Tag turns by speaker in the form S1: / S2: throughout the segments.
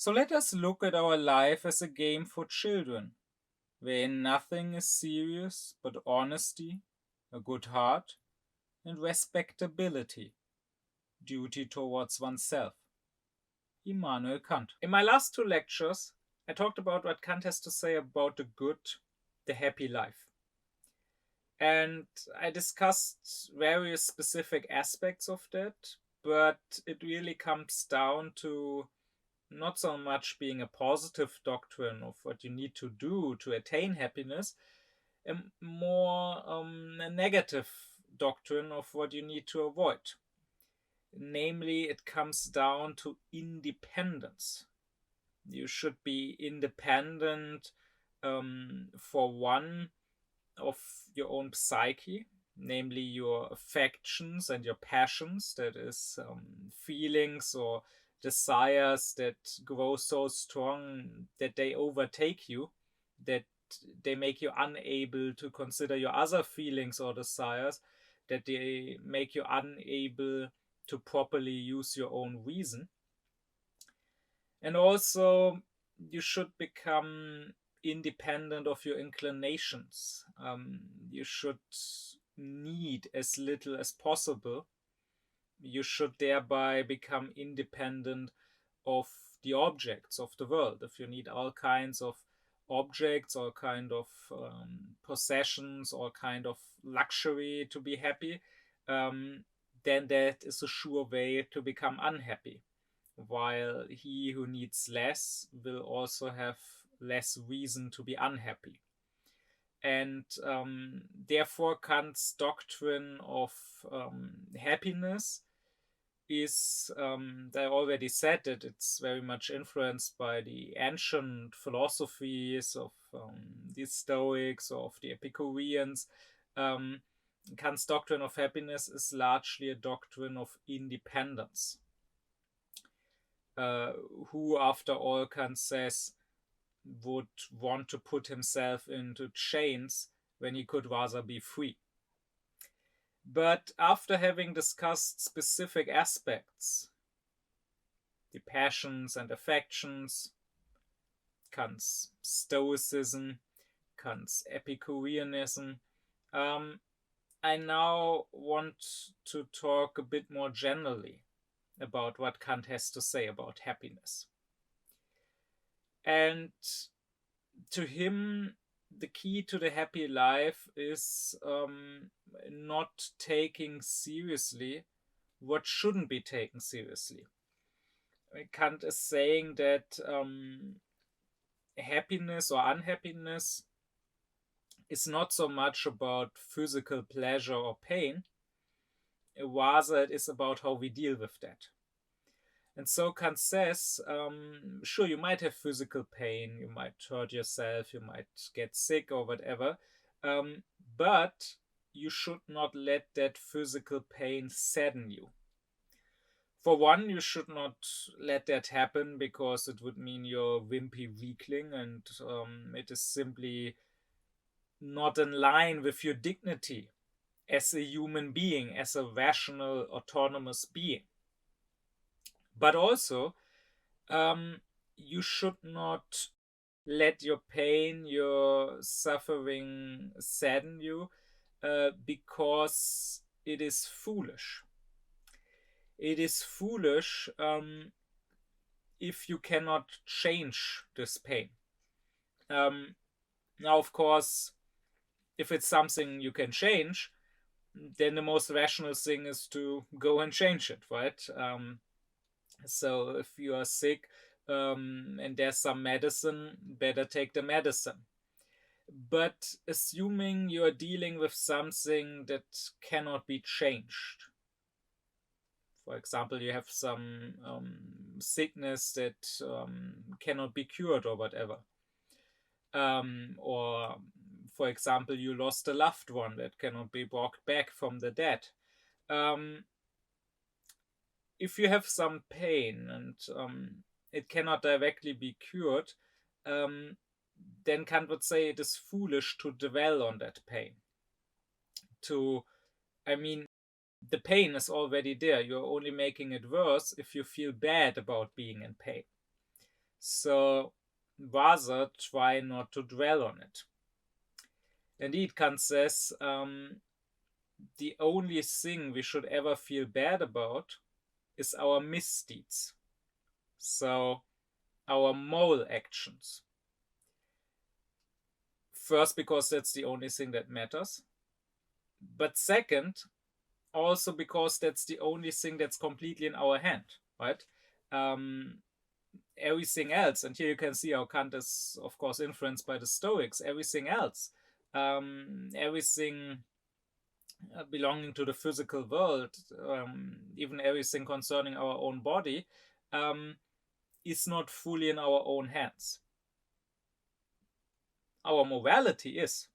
S1: So let us look at our life as a game for children, wherein nothing is serious but honesty, a good heart, and respectability, duty towards oneself. Immanuel Kant. In my last two lectures, I talked about what Kant has to say about the good, the happy life. And I discussed various specific aspects of that, but it really comes down to not so much being a positive doctrine of what you need to do to attain happiness, and more a negative doctrine of what you need to avoid. Namely, it comes down to independence. You should be independent, for one, of your own psyche, namely your affections and your passions, that is, feelings or desires that grow so strong that they overtake you, that they make you unable to consider your other feelings or desires, that they make you unable to properly use your own reason. And also, you should become independent of your inclinations. You should need as little as possible. You should thereby become independent of the objects of the world. If you need all kinds of objects, all kind of possessions, all kind of luxury to be happy, then that is a sure way to become unhappy. While he who needs less will also have less reason to be unhappy. And therefore, Kant's doctrine of happiness is, I already said that it's very much influenced by the ancient philosophies of the Stoics, of the Epicureans. Kant's doctrine of happiness is largely a doctrine of independence. Who, after all, Kant says, would want to put himself into chains when he could rather be free. But after having discussed specific aspects, the passions and affections, Kant's Stoicism, Kant's Epicureanism, I now want to talk a bit more generally about what Kant has to say about happiness. And to him, the key to the happy life is not taking seriously what shouldn't be taken seriously. Kant is saying that happiness or unhappiness is not so much about physical pleasure or pain, rather it is about how we deal with that. And so Kant says, sure, you might have physical pain, you might hurt yourself, you might get sick or whatever, but you should not let that physical pain sadden you. For one, you should not let that happen because it would mean you're a wimpy weakling, and it is simply not in line with your dignity as a human being, as a rational, autonomous being. But also, you should not let your pain, your suffering sadden you, because it is foolish. It is foolish if you cannot change this pain. Now, of course, if it's something you can change, then the most rational thing is to go and change it, right? So if you are sick and there's some medicine, better take the medicine. But assuming you are dealing with something that cannot be changed, for example, you have some sickness that cannot be cured or whatever, or for example, you lost a loved one that cannot be brought back from the dead. If you have some pain and it cannot directly be cured, then Kant would say it is foolish to dwell on that pain. The pain is already there. You're only making it worse if you feel bad about being in pain. So rather try not to dwell on it. Indeed, Kant says the only thing we should ever feel bad about is our misdeeds. So our moral actions. First, because that's the only thing that matters. But second, also because that's the only thing that's completely in our hand, right? Everything else, and here you can see how Kant is, of course, influenced by the Stoics, everything else, everything belonging to the physical world, even everything concerning our own body, is not fully in our own hands. Our morality is.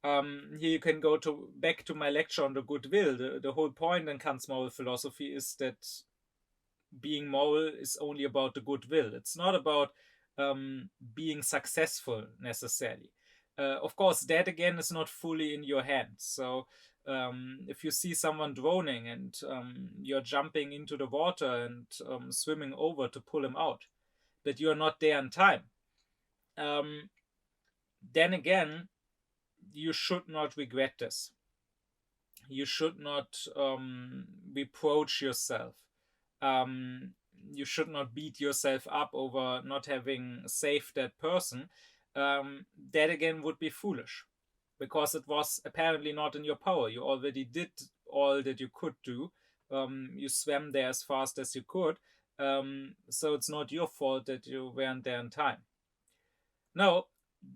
S1: Here you can go back to my lecture on the goodwill. The whole point in Kant's moral philosophy is that being moral is only about the goodwill. It's not about being successful necessarily. Of course, that again is not fully in your hands. So if you see someone drowning and you're jumping into the water and swimming over to pull him out, but you're not there in time, then again, you should not regret this. You should not reproach yourself. You should not beat yourself up over not having saved that person. That again would be foolish, because it was apparently not in your power. You already did all that you could do. You swam there as fast as you could. So it's not your fault that you weren't there in time. No,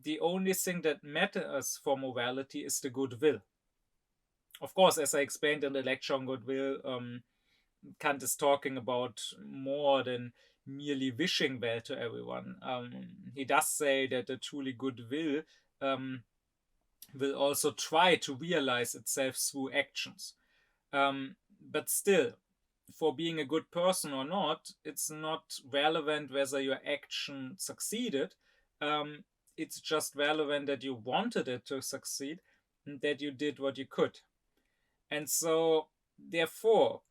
S1: the only thing that matters for morality is the goodwill. Of course, as I explained in the lecture on goodwill, Kant is talking about more than merely wishing well to everyone. He does say that a truly good will also try to realize itself through actions. But still, for being a good person or not, it's not relevant whether your action succeeded. It's just relevant that you wanted it to succeed and that you did what you could. And so, therefore,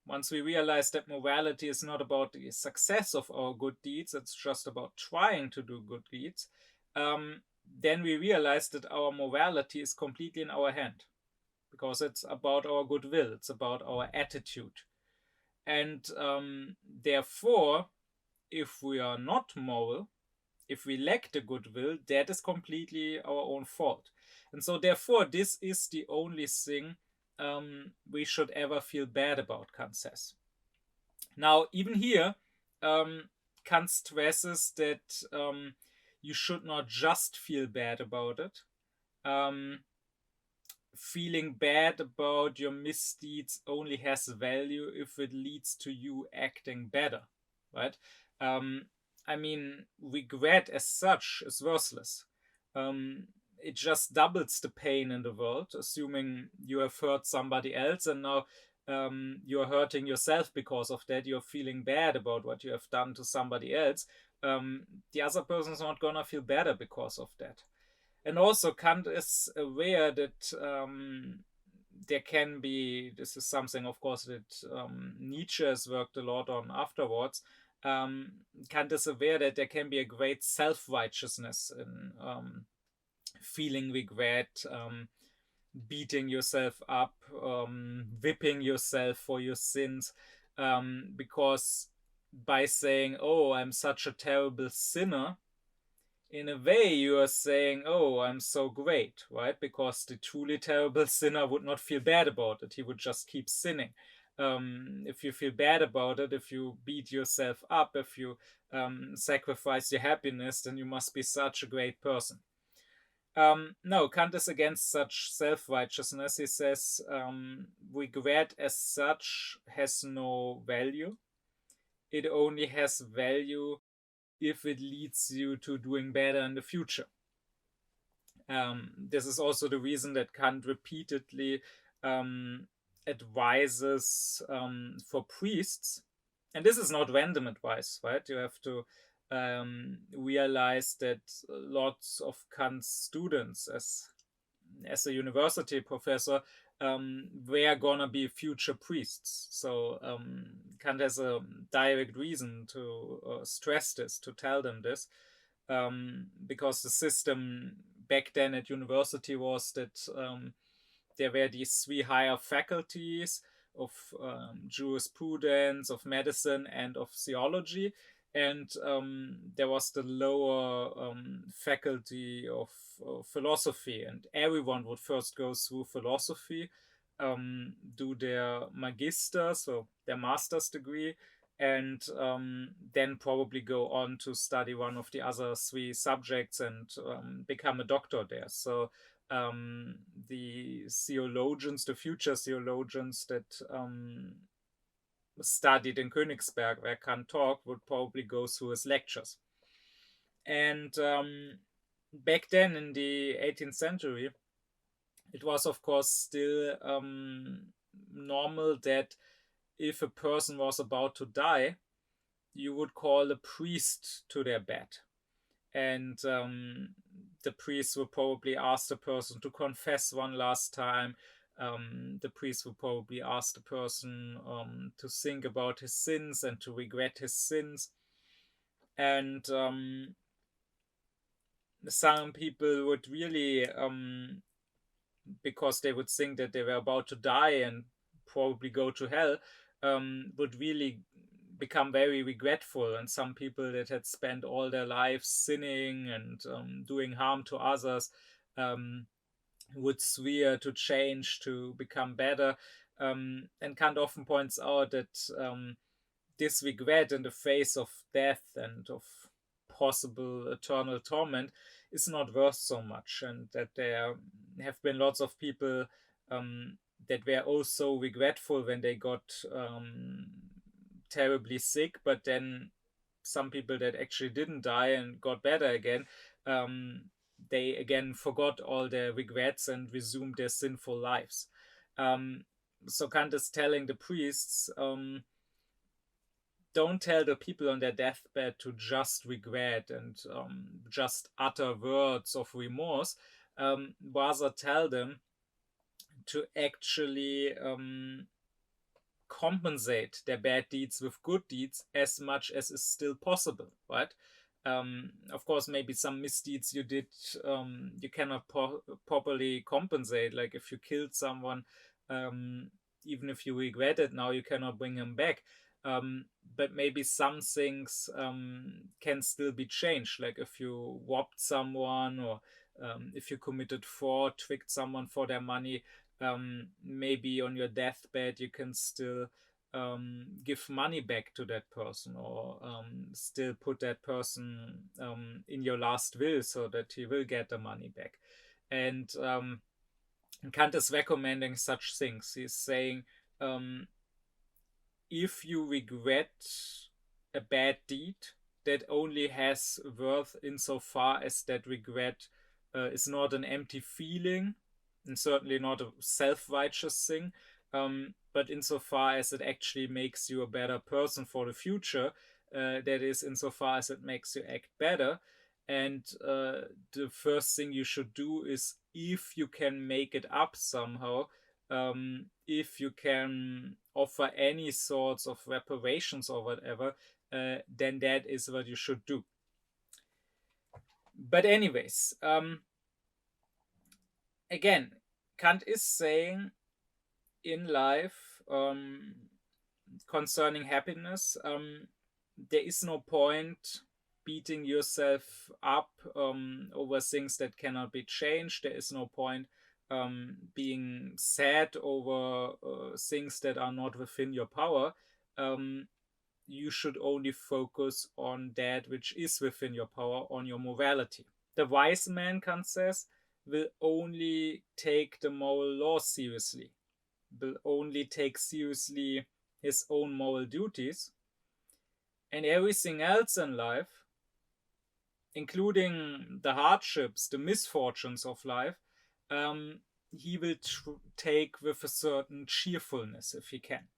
S1: once we realize that morality is not about the success of our good deeds, it's just about trying to do good deeds, then we realize that our morality is completely in our hand, because it's about our goodwill, it's about our attitude. And therefore, if we are not moral, if we lack the goodwill, that is completely our own fault. And so therefore, this is the only thing we should ever feel bad about, Kant says. Now, even here, Kant stresses that you should not just feel bad about it. Feeling bad about your misdeeds only has value if it leads to you acting better, right? I mean, regret as such is worthless. It just doubles the pain in the world, assuming you have hurt somebody else and now you're hurting yourself because of that. You're feeling bad about what you have done to somebody else. The other person's not gonna feel better because of that. And also, Kant is aware that there can be, this is something, of course, that Nietzsche has worked a lot on afterwards. Kant is aware that there can be a great self-righteousness in feeling regret, beating yourself up, whipping yourself for your sins, because by saying, oh, I'm such a terrible sinner, in a way you are saying, oh, I'm so great, right? Because the truly terrible sinner would not feel bad about it. He would just keep sinning. If you feel bad about it, if you beat yourself up, if you sacrifice your happiness, then you must be such a great person. No, Kant is against such self-righteousness. He says regret as such has no value. It only has value if it leads you to doing better in the future. This is also the reason that Kant repeatedly advises for priests, and this is not random advice, right? You have to realize that lots of Kant's students, as a university professor, were gonna be future priests. So Kant has a direct reason to stress this, to tell them this, because the system back then at university was that there were these three higher faculties of jurisprudence, of medicine, and of theology. And there was the lower faculty of philosophy, and everyone would first go through philosophy, do their magister, so their master's degree, and then probably go on to study one of the other three subjects and become a doctor there. So the theologians, the future theologians that studied in Königsberg, where Kant taught, would probably go through his lectures. And back then in the 18th century, it was, of course, still normal that if a person was about to die, you would call a priest to their bed. And the priest would probably ask the person to confess one last time. The priest would probably ask the person to think about his sins and to regret his sins. And some people would really, because they would think that they were about to die and probably go to hell, would really become very regretful. And some people that had spent all their lives sinning and doing harm to others would swear to change, to become better. And Kant often points out that this regret in the face of death and of possible eternal torment is not worth so much, and that there have been lots of people that were also regretful when they got terribly sick, but then some people that actually didn't die and got better again, they again forgot all their regrets and resumed their sinful lives. So Kant is telling the priests, don't tell the people on their deathbed to just regret and just utter words of remorse. Rather tell them to actually compensate their bad deeds with good deeds as much as is still possible, right? Of course, maybe some misdeeds you did, you cannot properly compensate. Like if you killed someone, even if you regret it now, you cannot bring him back. But maybe some things can still be changed. Like if you robbed someone, or if you committed fraud, tricked someone for their money, maybe on your deathbed you can still give money back to that person, or still put that person in your last will so that he will get the money back. And Kant is recommending such things. He's saying, if you regret a bad deed, that only has worth insofar as that regret is not an empty feeling, and certainly not a self-righteous thing, but insofar as it actually makes you a better person for the future, that is, insofar as it makes you act better. And the first thing you should do is, if you can make it up somehow, if you can offer any sorts of reparations or whatever, then that is what you should do. But anyways, again, Kant is saying in life, concerning happiness, there is no point beating yourself up over things that cannot be changed. There is no point being sad over things that are not within your power. You should only focus on that which is within your power, on your morality. The wise man, Kant says, will only take the moral law seriously, will only take seriously his own moral duties, and everything else in life, including the hardships, the misfortunes of life, he will take with a certain cheerfulness if he can.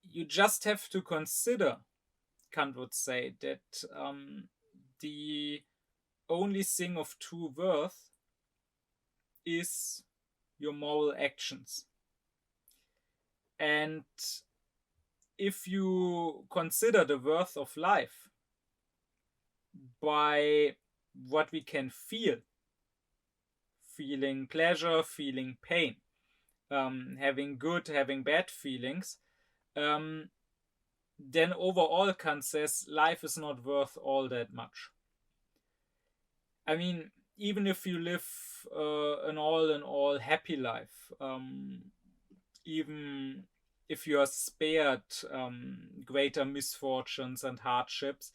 S1: You just have to consider, Kant would say, that the only thing of true worth is your moral actions. And if you consider the worth of life by what we can feel, feeling pleasure, feeling pain, having good, having bad feelings, then overall Kant says life is not worth all that much. I mean, even if you live an all in all happy life, even if you are spared greater misfortunes and hardships,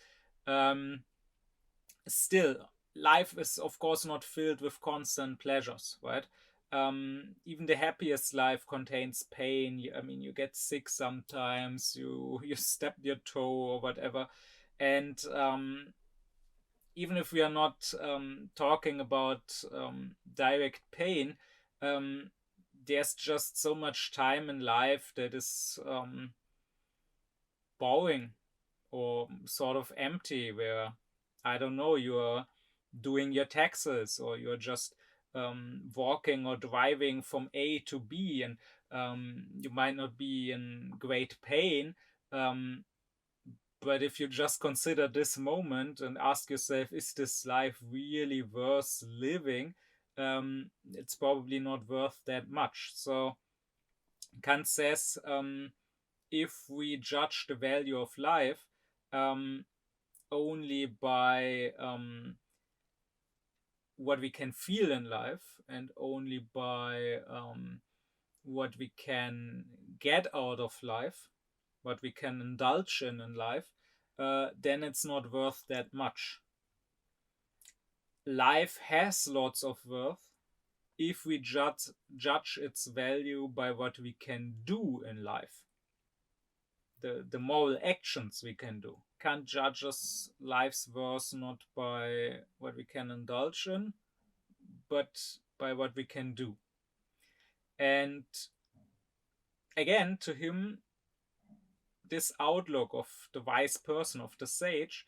S1: still life is of course not filled with constant pleasures, right? Even the happiest life contains pain. I mean, you get sick sometimes, you step your toe or whatever. And even if we are not talking about direct pain, there's just so much time in life that is boring or sort of empty, where, I don't know, you're doing your taxes, or you're just walking or driving from A to B, and you might not be in great pain. But if you just consider this moment and ask yourself, is this life really worth living? It's probably not worth that much. So Kant says, if we judge the value of life only by what we can feel in life, and only by what we can get out of life, what we can indulge in life, then it's not worth that much. Life has lots of worth if we judge its value by what we can do in life, the moral actions we can do. Kant judges life's worth not by what we can indulge in, but by what we can do. And again, to him, this outlook of the wise person, of the sage,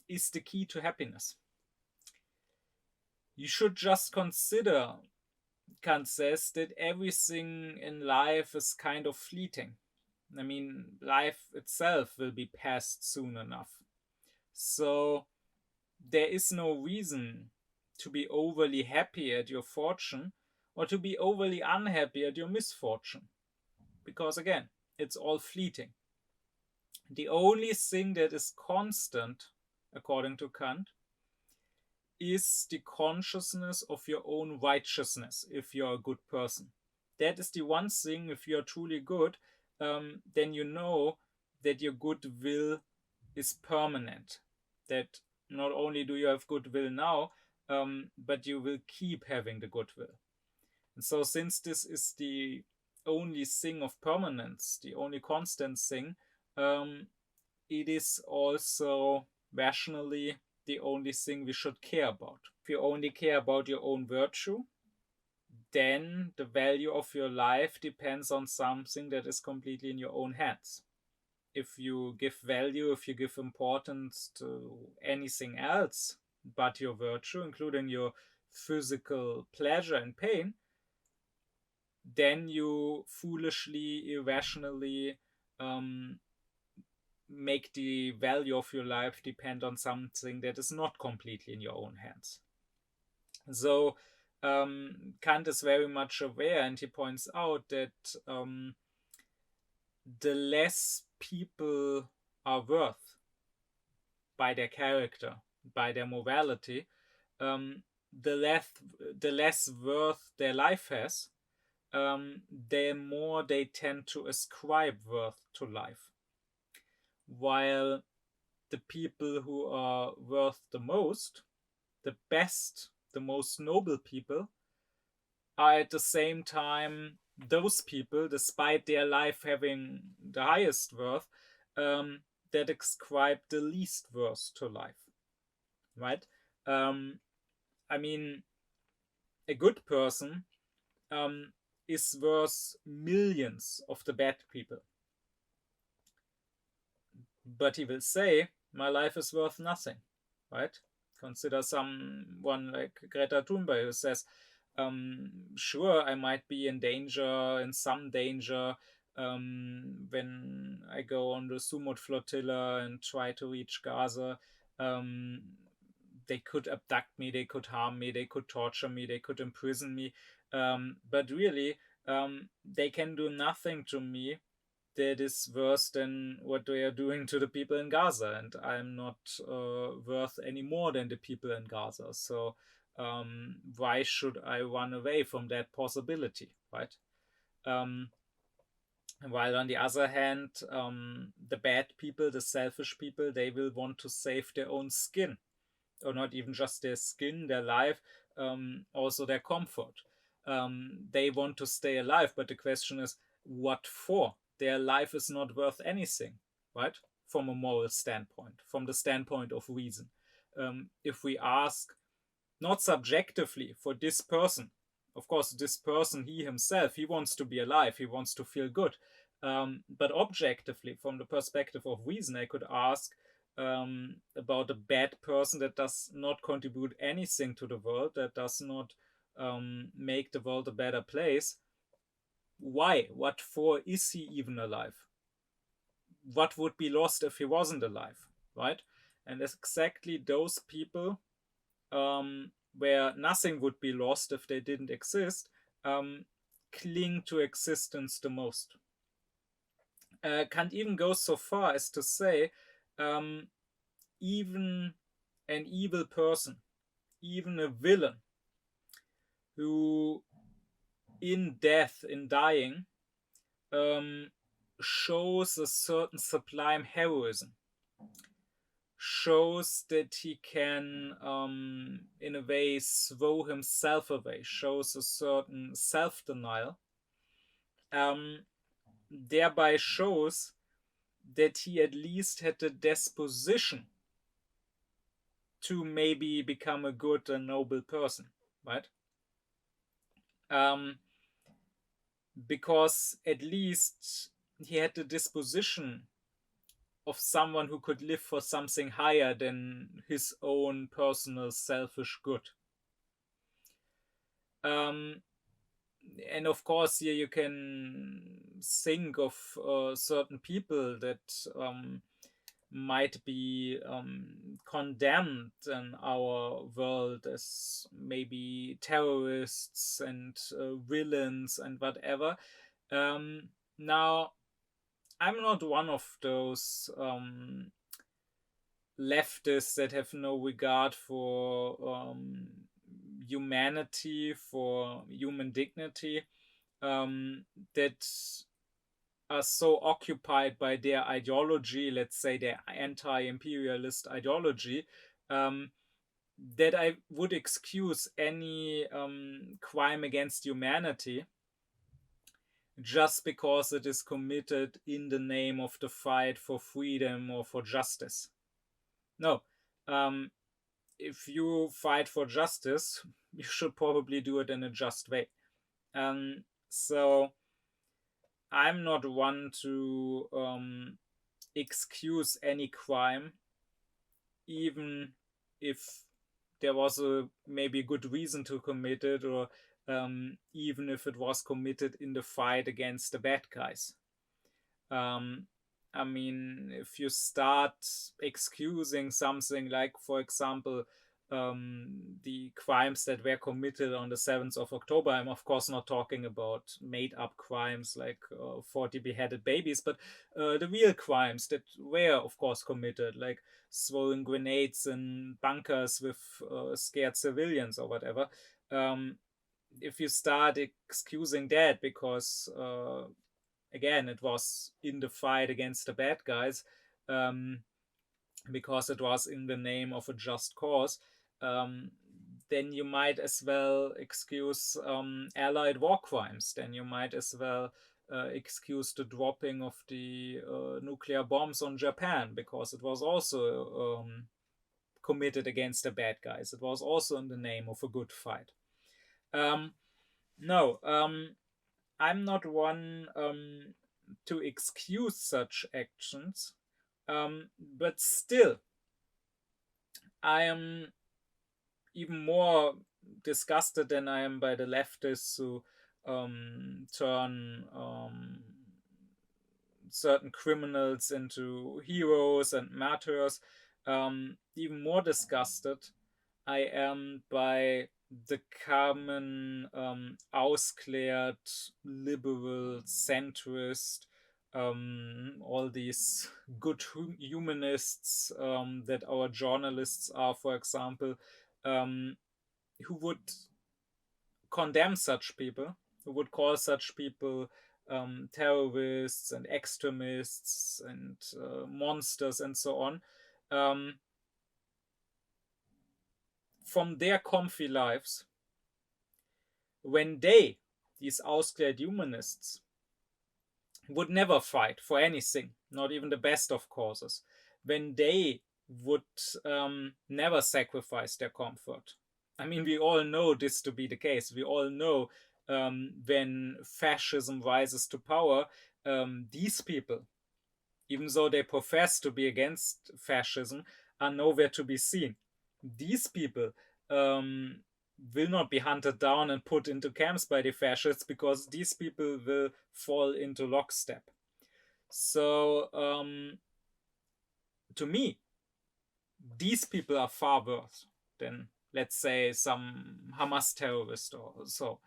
S1: is the key to happiness. You should just consider, Kant says, that everything in life is kind of fleeting. I mean, life itself will be past soon enough. So there is no reason to be overly happy at your fortune or to be overly unhappy at your misfortune. Because again, it's all fleeting. The only thing that is constant, according to Kant, is the consciousness of your own righteousness if you're a good person. That is the one thing. If you're truly good, then you know that your goodwill is permanent. That not only do you have goodwill now, but you will keep having the goodwill. And so, since this is the only thing of permanence, the only constant thing, it is also rationally the only thing we should care about. If you only care about your own virtue, then the value of your life depends on something that is completely in your own hands. If you give value, if you give importance to anything else but your virtue, including your physical pleasure and pain, then you foolishly, irrationally make the value of your life depend on something that is not completely in your own hands. So Kant is very much aware, and he points out that the less people are worth by their character, by their morality, the less worth their life has, the more they tend to ascribe worth to life. While the people who are worth the most, the best, the most noble people, are at the same time those people, despite their life having the highest worth, that ascribe the least worth to life. Right? I mean, a good person is worth millions of the bad people. But he will say, my life is worth nothing, right? Consider someone like Greta Thunberg, who says, sure, I might be in some danger, when I go on the Sumut flotilla and try to reach Gaza. They could abduct me, they could harm me, they could torture me, they could imprison me. But really, they can do nothing to me that is worse than what they are doing to the people in Gaza, and I'm not worth any more than the people in Gaza. So why should I run away from that possibility, right? While on the other hand, the bad people, the selfish people, they will want to save their own skin, or not even just their skin, their life, also their comfort. They want to stay alive, but the question is, what for? Their life is not worth anything, right? From a moral standpoint, from the standpoint of reason. If we ask, not subjectively, for this person, of course, this person, he himself, he wants to be alive, he wants to feel good. But objectively, from the perspective of reason, I could ask, about a bad person that does not contribute anything to the world, that does not make the world a better place. Why? What for is he even alive? What would be lost if he wasn't alive, right? And exactly those people, where nothing would be lost if they didn't exist, cling to existence the most. Kant even goes so far as to say, even an evil person, even a villain, who in death, in dying, shows a certain sublime heroism, shows that he can, in a way, throw himself away, shows a certain self-denial, thereby shows that he at least had the disposition to maybe become a good and noble person, right? Because at least he had the disposition of someone who could live for something higher than his own personal selfish good. And of course, here you can think of certain people that might be condemned in our world as maybe terrorists and villains and whatever. Now, I'm not one of those leftists that have no regard for humanity, for human dignity, that are so occupied by their ideology, let's say their anti-imperialist ideology, that I would excuse any crime against humanity just because it is committed in the name of the fight for freedom or for justice. No. If you fight for justice, you should probably do it in a just way. So I'm not one to excuse any crime, even if there was a maybe good reason to commit it, or even if it was committed in the fight against the bad guys. I mean, if you start excusing something like, for example, the crimes that were committed on the 7th of October, I'm of course not talking about made up crimes like 40 beheaded babies, but the real crimes that were, of course, committed, like throwing grenades in bunkers with scared civilians or whatever. If you start excusing that because again, it was in the fight against the bad guys, because it was in the name of a just cause, then you might as well excuse allied war crimes. Then you might as well excuse the dropping of the nuclear bombs on Japan, because it was also committed against the bad guys. It was also in the name of a good fight. No, I'm not one to excuse such actions, but still, I am even more disgusted than I am by the leftists who turn certain criminals into heroes and martyrs. Even more disgusted I am by the common aufklärt, liberal, centrist, all these good humanists that our journalists are, for example, who would condemn such people, who would call such people terrorists and extremists and monsters and so on, from their comfy lives, when they, these ausgleiche humanists, would never fight for anything, not even the best of causes, when they would never sacrifice their comfort. I mean, we all know this to be the case. We all know when fascism rises to power, these people, even though they profess to be against fascism, are nowhere to be seen. These people will not be hunted down and put into camps by the fascists, because these people will fall into lockstep. So, to me, these people are far worse than, let's say, some Hamas terrorist or so.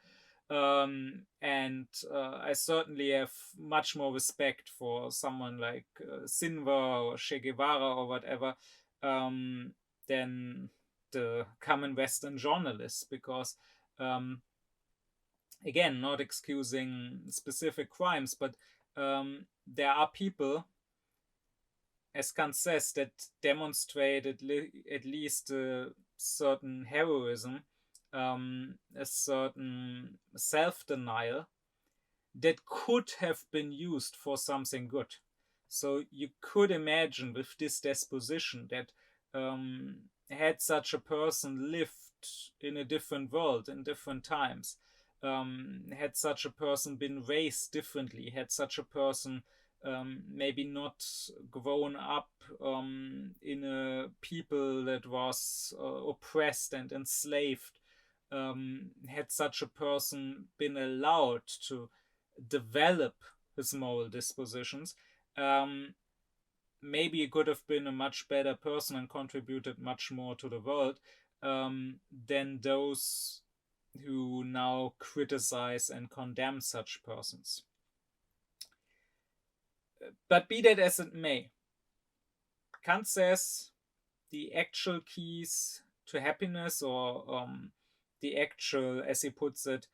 S1: And I certainly have much more respect for someone like Sinwar or Che Guevara or whatever than the common Western journalists, because again, not excusing specific crimes, but there are people, as Kant says, that demonstrate at least a certain heroism, a certain self-denial that could have been used for something good. So you could imagine with this disposition that had such a person lived in a different world, in different times, had such a person been raised differently, had such a person maybe not grown up in a people that was oppressed and enslaved, had such a person been allowed to develop his moral dispositions, maybe he could have been a much better person and contributed much more to the world than those who now criticize and condemn such persons. But be that as it may, Kant says the actual keys to happiness, or the actual, as he puts it,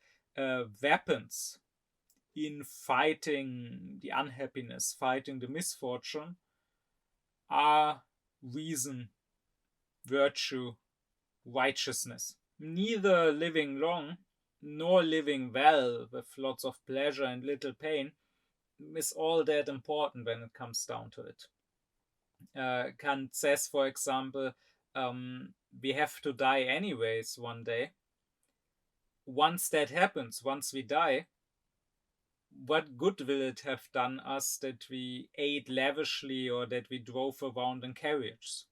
S1: weapons in fighting the unhappiness, fighting the misfortune, are reason, virtue, righteousness. Neither living long nor living well with lots of pleasure and little pain is all that important when it comes down to it. Kant says, for example, we have to die anyways one day. Once that happens, once we die, what good will it have done us that we ate lavishly or that we drove around in carriages?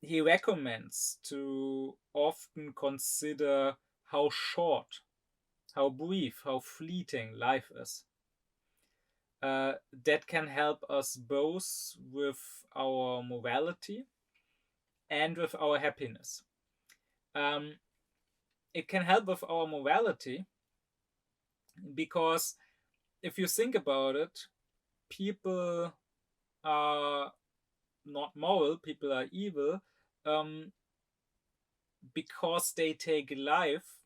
S1: He recommends to often consider how short, how brief, how fleeting life is. That can help us both with our morality and with our happiness. It can help with our morality because if you think about it, people are not moral, people are evil because they take life,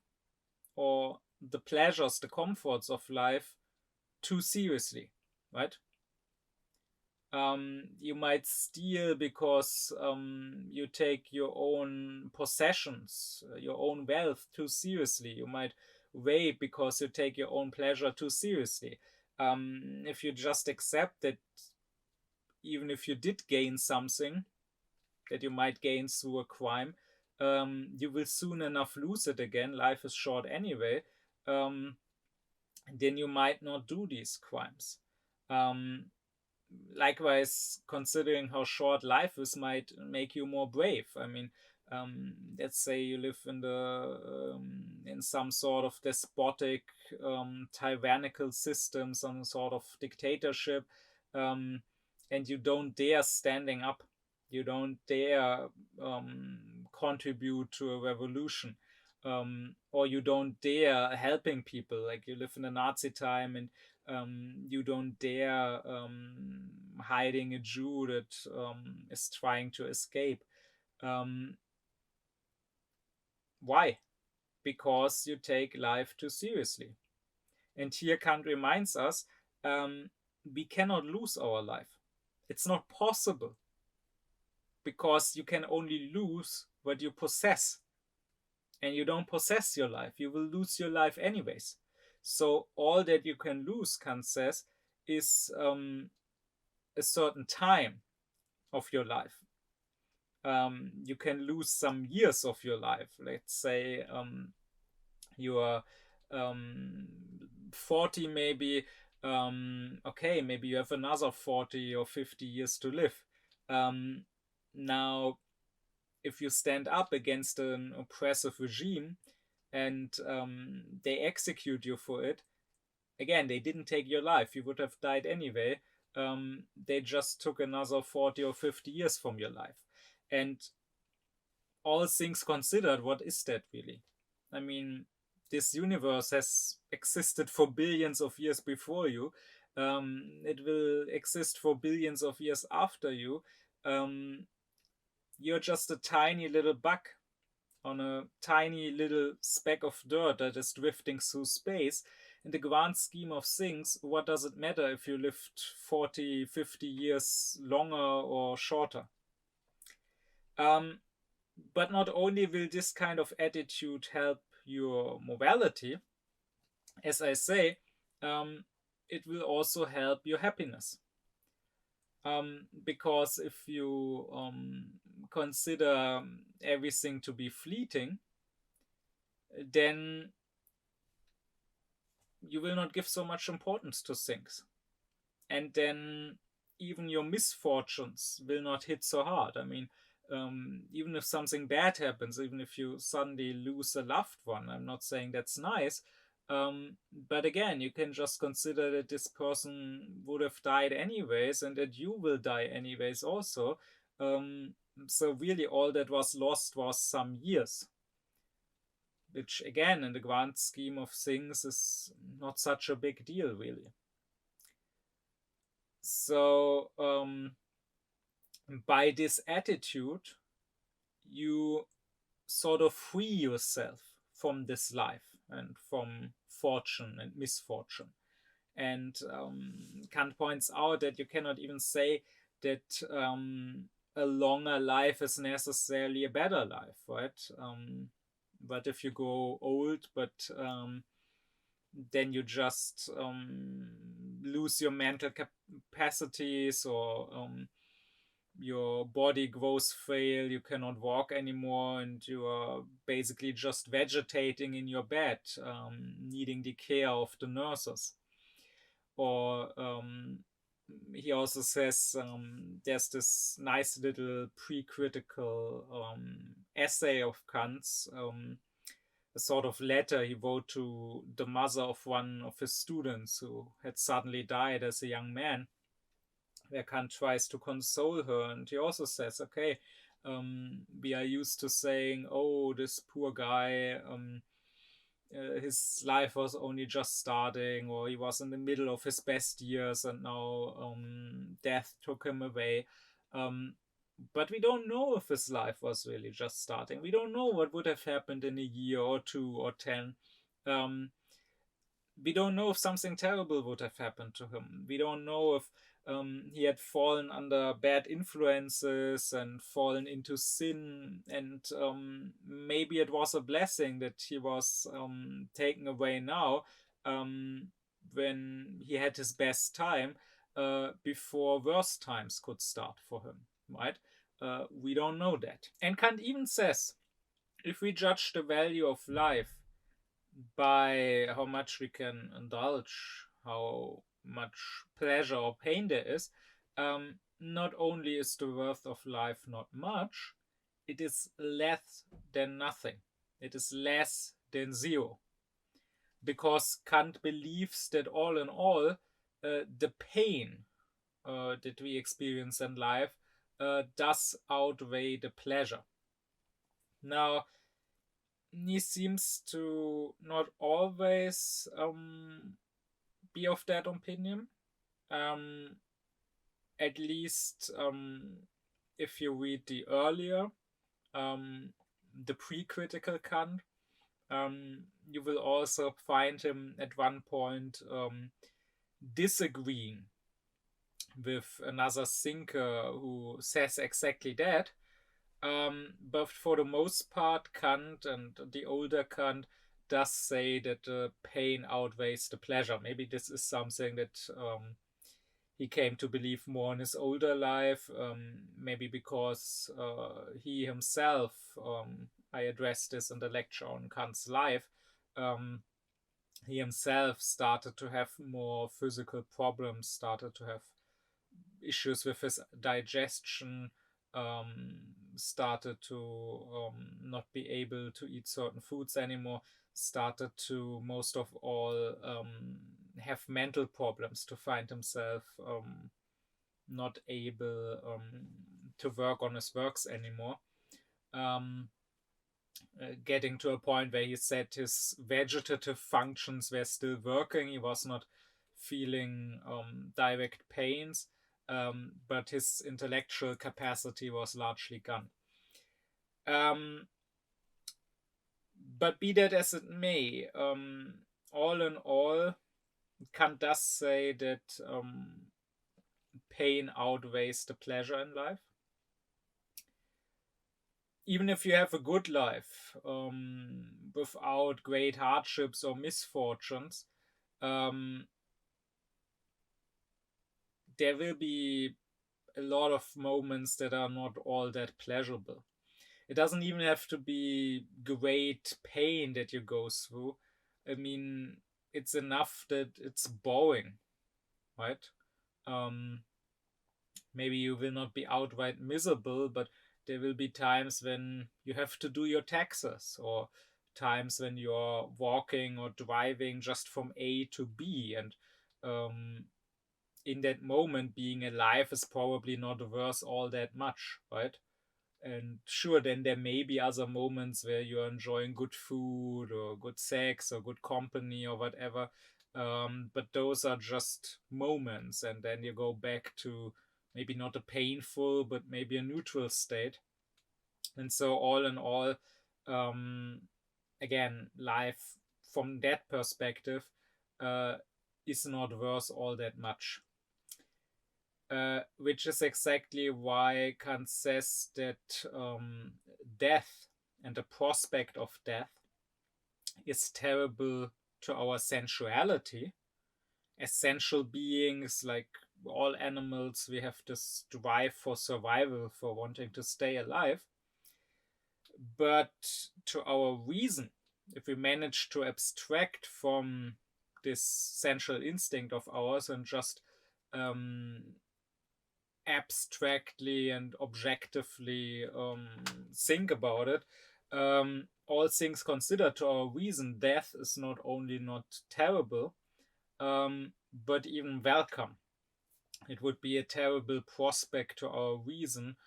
S1: or the pleasures, the comforts of life, too seriously, right? You might steal because you take your own possessions, your own wealth too seriously. You might rape because you take your own pleasure too seriously. If you just accept that even if you did gain something that you might gain through a crime, you will soon enough lose it again. Life is short anyway. Then you might not do these crimes. Likewise, considering how short life is might make you more brave. I mean, Let's say you live in some sort of despotic, tyrannical system, some sort of dictatorship, and you don't dare standing up, you don't dare contribute to a revolution, or you don't dare helping people, like you live in a Nazi time, and you don't dare hiding a Jew that is trying to escape. Why? Because you take life too seriously. And here Kant reminds us, we cannot lose our life. It's not possible, because you can only lose what you possess. And you don't possess your life. You will lose your life anyways. So all that you can lose, Kant says, is a certain time of your life. You can lose some years of your life. Let's say you are 40 maybe. Okay, maybe you have another 40 or 50 years to live. Now, if you stand up against an oppressive regime and they execute you for it, again, they didn't take your life. You would have died anyway. They just took another 40 or 50 years from your life. And all things considered, what is that really? I mean, this universe has existed for billions of years before you. It will exist for billions of years after you. You're just a tiny little bug on a tiny little speck of dirt that is drifting through space. In the grand scheme of things, what does it matter if you lived 40, 50 years longer or shorter? But not only will this kind of attitude help your morality, as I say, it will also help your happiness. Because if you consider everything to be fleeting, then you will not give so much importance to things. And then even your misfortunes will not hit so hard. I mean, even if something bad happens, even if you suddenly lose a loved one, I'm not saying that's nice, but again, you can just consider that this person would have died anyways, and that you will die anyways also. So really all that was lost was some years, which again, in the grand scheme of things, is not such a big deal really. So by this attitude, you sort of free yourself from this life and from fortune and misfortune. And Kant points out that you cannot even say that a longer life is necessarily a better life, right? But if you go old, but then you just lose your mental capacities, or your body grows frail, you cannot walk anymore, and you are basically just vegetating in your bed, needing the care of the nurses. Or he also says there's this nice little pre-critical essay of Kant's, a sort of letter he wrote to the mother of one of his students who had suddenly died as a young man, where Kant tries to console her. And he also says, okay, we are used to saying, oh, this poor guy, his life was only just starting, or he was in the middle of his best years, and now death took him away. But we don't know if his life was really just starting. We don't know what would have happened in a year or 2 or 10. We don't know if something terrible would have happened to him. We don't know if he had fallen under bad influences and fallen into sin, and maybe it was a blessing that he was taken away now, when he had his best time, before worse times could start for him, right? We don't know that. And Kant even says, if we judge the value of life by how much we can indulge, how much pleasure or pain there is, not only is the worth of life not much, it is less than nothing. It is less than zero. Because Kant believes that all in all, the pain that we experience in life does outweigh the pleasure. Now, he seems to not always be of that opinion. Um, at least if you read the earlier, the pre-critical Kant, you will also find him at one point disagreeing with another thinker who says exactly that. But for the most part, Kant and the older Kant does say that the pain outweighs the pleasure. Maybe this is something that he came to believe more in his older life, maybe because he himself, I addressed this in the lecture on Kant's life, he himself started to have more physical problems, started to have issues with his digestion, started to not be able to eat certain foods anymore, started to most of all have mental problems, to find himself not able to work on his works anymore. Getting to a point where he said his vegetative functions were still working. He was not feeling direct pains, but his intellectual capacity was largely gone. But be that as it may, all in all, Kant does say that pain outweighs the pleasure in life. Even if you have a good life without great hardships or misfortunes, there will be a lot of moments that are not all that pleasurable. It doesn't even have to be great pain that you go through. I mean, it's enough that it's boring, right? Maybe you will not be outright miserable, but there will be times when you have to do your taxes, or times when you're walking or driving just from A to B, and in that moment, being alive is probably not worth all that much, right? And sure, then there may be other moments where you're enjoying good food or good sex or good company or whatever. But those are just moments, and then you go back to maybe not a painful, but maybe a neutral state. And so, all in all, again, life from that perspective is not worth all that much. Which is exactly why Kant says that death and the prospect of death is terrible to our sensuality. As sensual beings, like all animals, we have this drive for survival, for wanting to stay alive. But to our reason, if we manage to abstract from this sensual instinct of ours and just abstractly and objectively think about it, all things considered, to our reason, death is not only not terrible, but even welcome. It would be a terrible prospect to our reason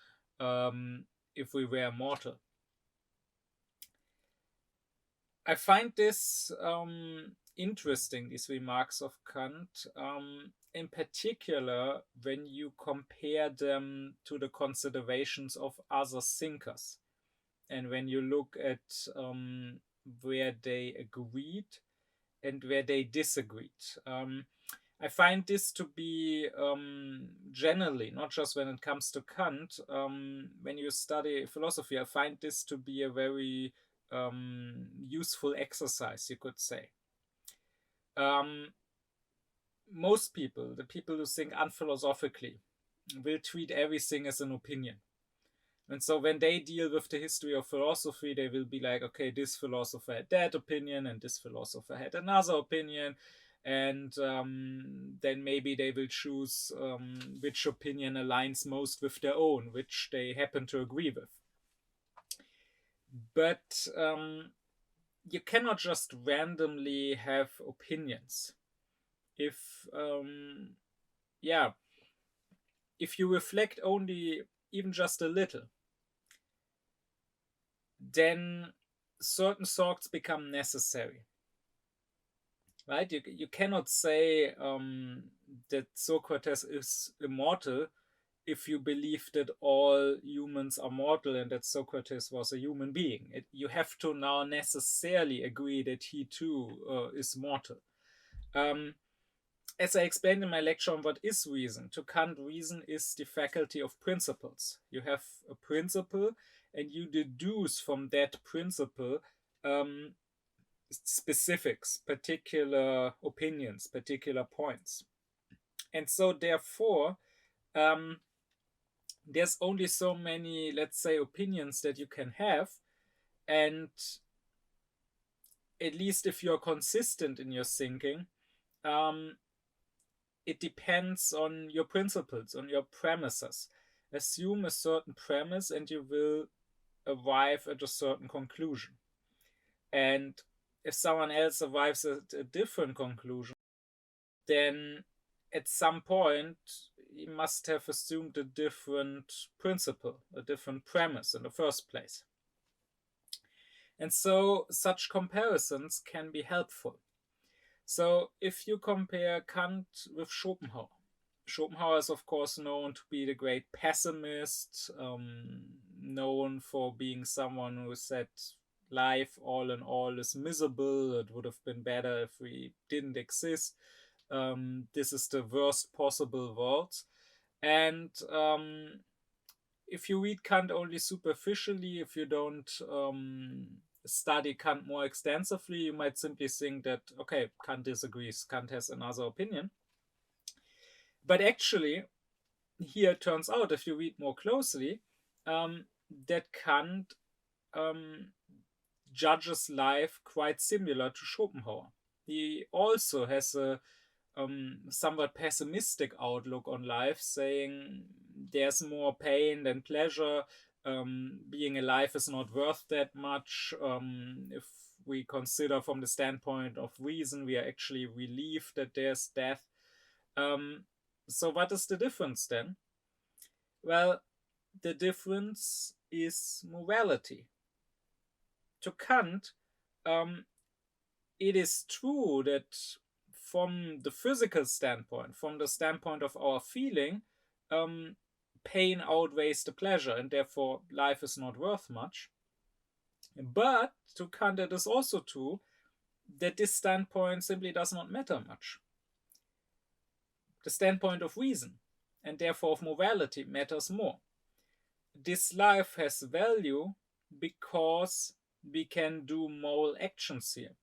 S1: if we were mortal. I find this interesting, these remarks of Kant, in particular when you compare them to the considerations of other thinkers, and when you look at where they agreed and where they disagreed. I find this to be generally, not just when it comes to Kant, when you study philosophy, I find this to be a very useful exercise, you could say. Most people, the people who think unphilosophically, will treat everything as an opinion. And so when they deal with the history of philosophy, they will be like, okay, this philosopher had that opinion and this philosopher had another opinion. And then maybe they will choose which opinion aligns most with their own, which they happen to agree with. But you cannot just randomly have opinions. If yeah, if you reflect only even just a little, then certain thoughts become necessary, right? You cannot say that Socrates is immortal if you believe that all humans are mortal and that Socrates was a human being. You have to now necessarily agree that he too is mortal. Um, as I explained in my lecture on what is reason, to Kant, reason is the faculty of principles. You have a principle and you deduce from that principle um, specifics, particular opinions, particular points. And so, therefore, um, there's only so many, let's say, opinions that you can have. And at least if you're consistent in your thinking, um, it depends on your principles, on your premises. Assume a certain premise and you will arrive at a certain conclusion. And if someone else arrives at a different conclusion, then at some point he must have assumed a different principle, a different premise in the first place. And so such comparisons can be helpful. So if you compare Kant with Schopenhauer, Schopenhauer is, of course, known to be the great pessimist, known for being someone who said life, all in all, is miserable. It would have been better if we didn't exist. This is the worst possible world. And if you read Kant only superficially, if you don't study Kant more extensively, you might simply think that, okay, Kant disagrees, Kant has another opinion. But actually, here it turns out, if you read more closely, that Kant judges life quite similar to Schopenhauer. He also has a somewhat pessimistic outlook on life, saying there's more pain than pleasure. Being alive is not worth that much. If we consider from the standpoint of reason, we are actually relieved that there's death. So, what is the difference then? Well, the difference is morality. To Kant, it is true that from the physical standpoint, from the standpoint of our feeling, pain outweighs the pleasure, and therefore life is not worth much. But to Kant, it is also true that this standpoint simply does not matter much. The standpoint of reason, and therefore of morality, matters more. This life has value because we can do moral actions here,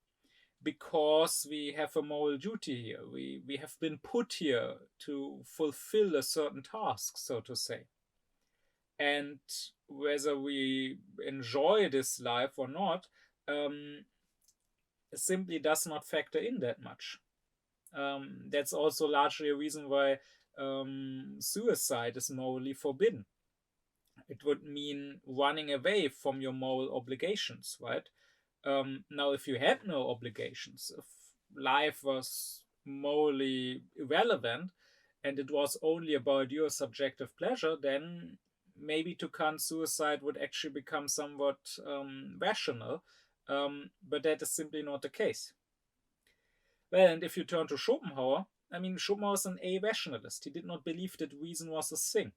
S1: because we have a moral duty here. We have been put here to fulfill a certain task, so to say. And whether we enjoy this life or not, simply does not factor in that much. That's also largely a reason why suicide is morally forbidden. It would mean running away from your moral obligations, right? Now, if you had no obligations, if life was morally irrelevant and it was only about your subjective pleasure, then maybe to Kant, suicide would actually become somewhat rational. But that is simply not the case. Well, and if you turn to Schopenhauer, I mean, Schopenhauer is an a-rationalist. He did not believe that reason was a thing.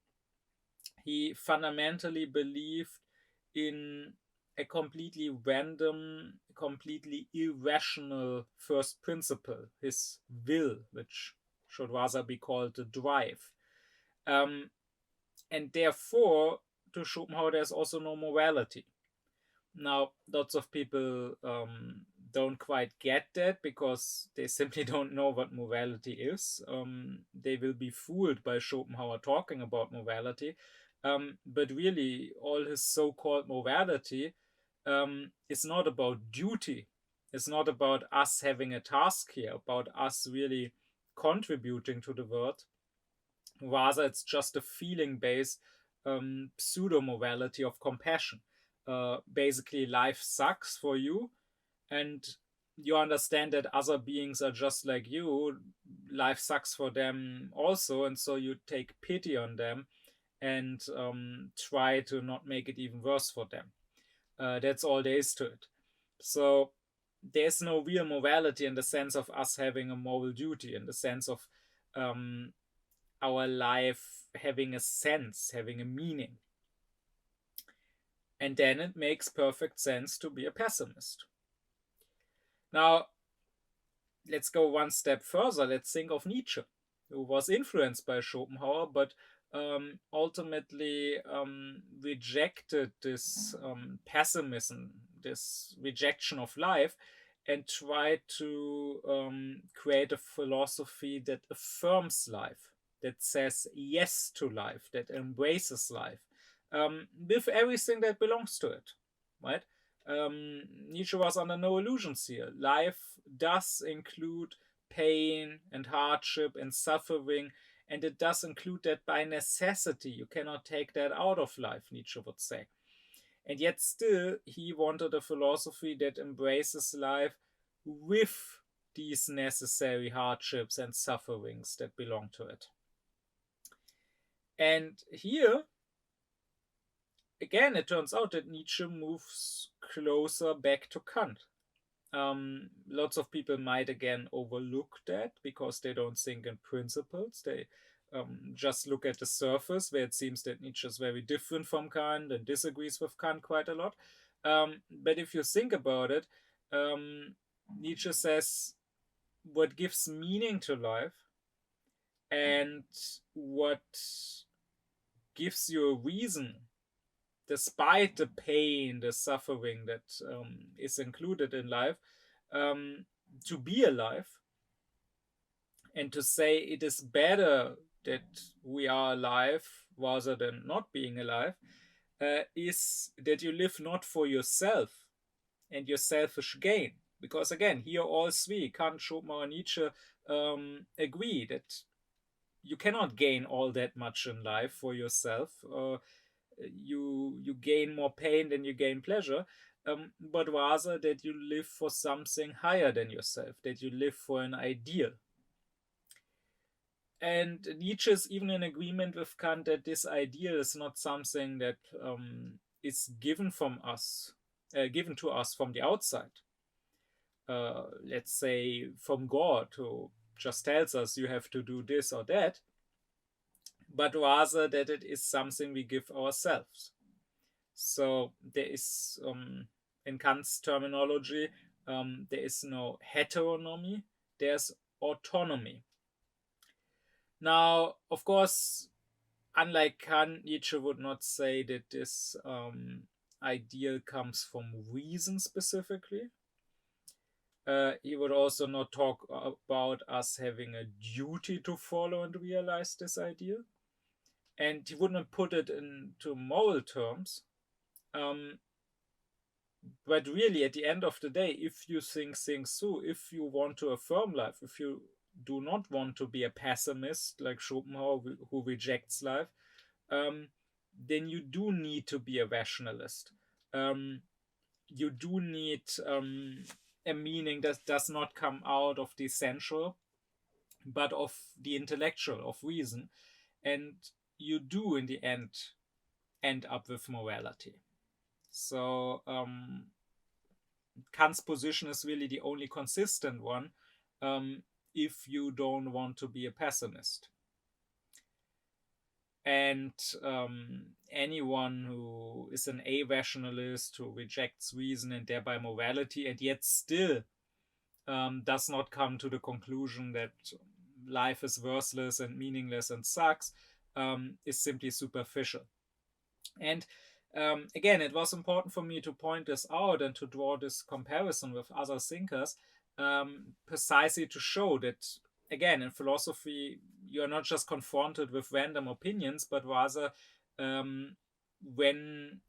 S1: He fundamentally believed in a completely random, completely irrational first principle, his will, which should rather be called the drive. And therefore, to Schopenhauer, there's also no morality. Now, lots of people don't quite get that because they simply don't know what morality is. They will be fooled by Schopenhauer talking about morality. But really, all his so-called morality is not about duty. It's not about us having a task here, about us really contributing to the world. Rather, it's just a feeling-based pseudo-morality of compassion. basically life sucks for you, and you understand that other beings are just like you, life sucks for them also, and so you take pity on them and try to not make it even worse for them. That's all there is to it. So there's no real morality in the sense of us having a moral duty, in the sense of um, our life having a sense, having a meaning. And then it makes perfect sense to be a pessimist. Now, let's go one step further. Let's think of Nietzsche, who was influenced by Schopenhauer, but ultimately rejected this pessimism, this rejection of life, and tried to create a philosophy that affirms life, that says yes to life, that embraces life, with everything that belongs to it, right? Nietzsche was under no illusions here. Life does include pain and hardship and suffering, and it does include that by necessity. You cannot take that out of life, Nietzsche would say. And yet, still, he wanted a philosophy that embraces life with these necessary hardships and sufferings that belong to it. And here, again, it turns out that Nietzsche moves closer back to Kant. Lots of people might again overlook that because they don't think in principles. They just look at the surface, where it seems that Nietzsche is very different from Kant and disagrees with Kant quite a lot. But if you think about it, Nietzsche says what gives meaning to life and what gives you a reason, despite the pain, the suffering that is included in life, to be alive, and to say it is better that we are alive rather than not being alive, is that you live not for yourself and your selfish gain. Because again, here all three, Kant, Schopenhauer, Nietzsche, agree that you cannot gain all that much in life for yourself. You gain more pain than you gain pleasure, but rather that you live for something higher than yourself, that you live for an ideal. And Nietzsche is even in agreement with Kant that this ideal is not something that is given from us, given to us from the outside. Let's say from God, who just tells us you have to do this or that, but rather that it is something we give ourselves. So there is, in Kant's terminology, there is no heteronomy, there's autonomy. Now, of course, unlike Kant, Nietzsche would not say that this ideal comes from reason specifically. He would also not talk about us having a duty to follow and realize this ideal. And he wouldn't put it into moral terms. But really, at the end of the day, if you think things through, if you want to affirm life, if you do not want to be a pessimist like Schopenhauer who rejects life, then you do need to be a rationalist. You do need a meaning that does not come out of the sensual, but of the intellectual, of reason. And you do, in the end up with morality. So Kant's position is really the only consistent one if you don't want to be a pessimist. And anyone who is an a-rationalist, who rejects reason and thereby morality, and yet still does not come to the conclusion that life is worthless and meaningless and sucks, is simply superficial. And again, it was important for me to point this out and to draw this comparison with other thinkers, precisely to show that, again, in philosophy, you're not just confronted with random opinions, but rather when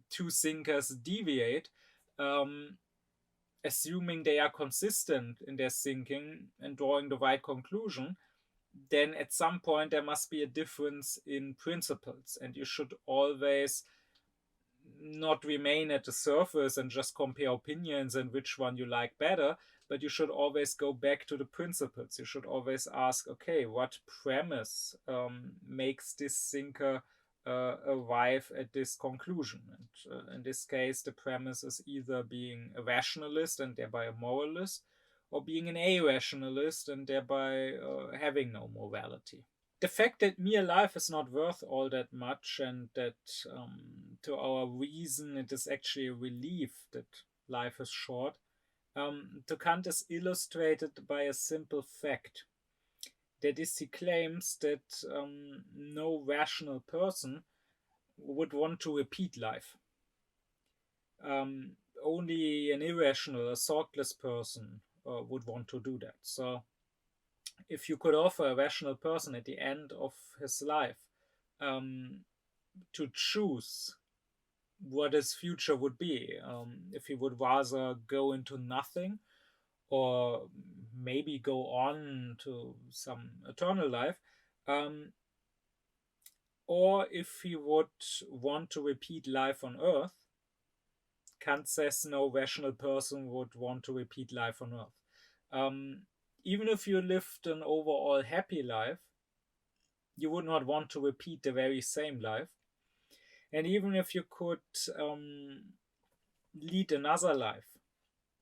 S1: two thinkers deviate, assuming they are consistent in their thinking and drawing the right conclusion, then at some point there must be a difference in principles, and you should always not remain at the surface and just compare opinions and which one you like better, but you should always go back to the principles. You should always ask, okay, what premise makes this thinker arrive at this conclusion? And in this case, the premise is either being a rationalist and thereby a moralist, or being an irrationalist and thereby having no morality. The fact that mere life is not worth all that much, and that to our reason it is actually a relief that life is short, to Kant is illustrated by a simple fact. That is, he claims that no rational person would want to repeat life. Only an irrational, a thoughtless person would want to do that. So if you could offer a rational person at the end of his life to choose what his future would be, if he would rather go into nothing or maybe go on to some eternal life, or if he would want to repeat life on earth, Kant says no rational person would want to repeat life on earth. Even if you lived an overall happy life, you would not want to repeat the very same life. And even if you could lead another life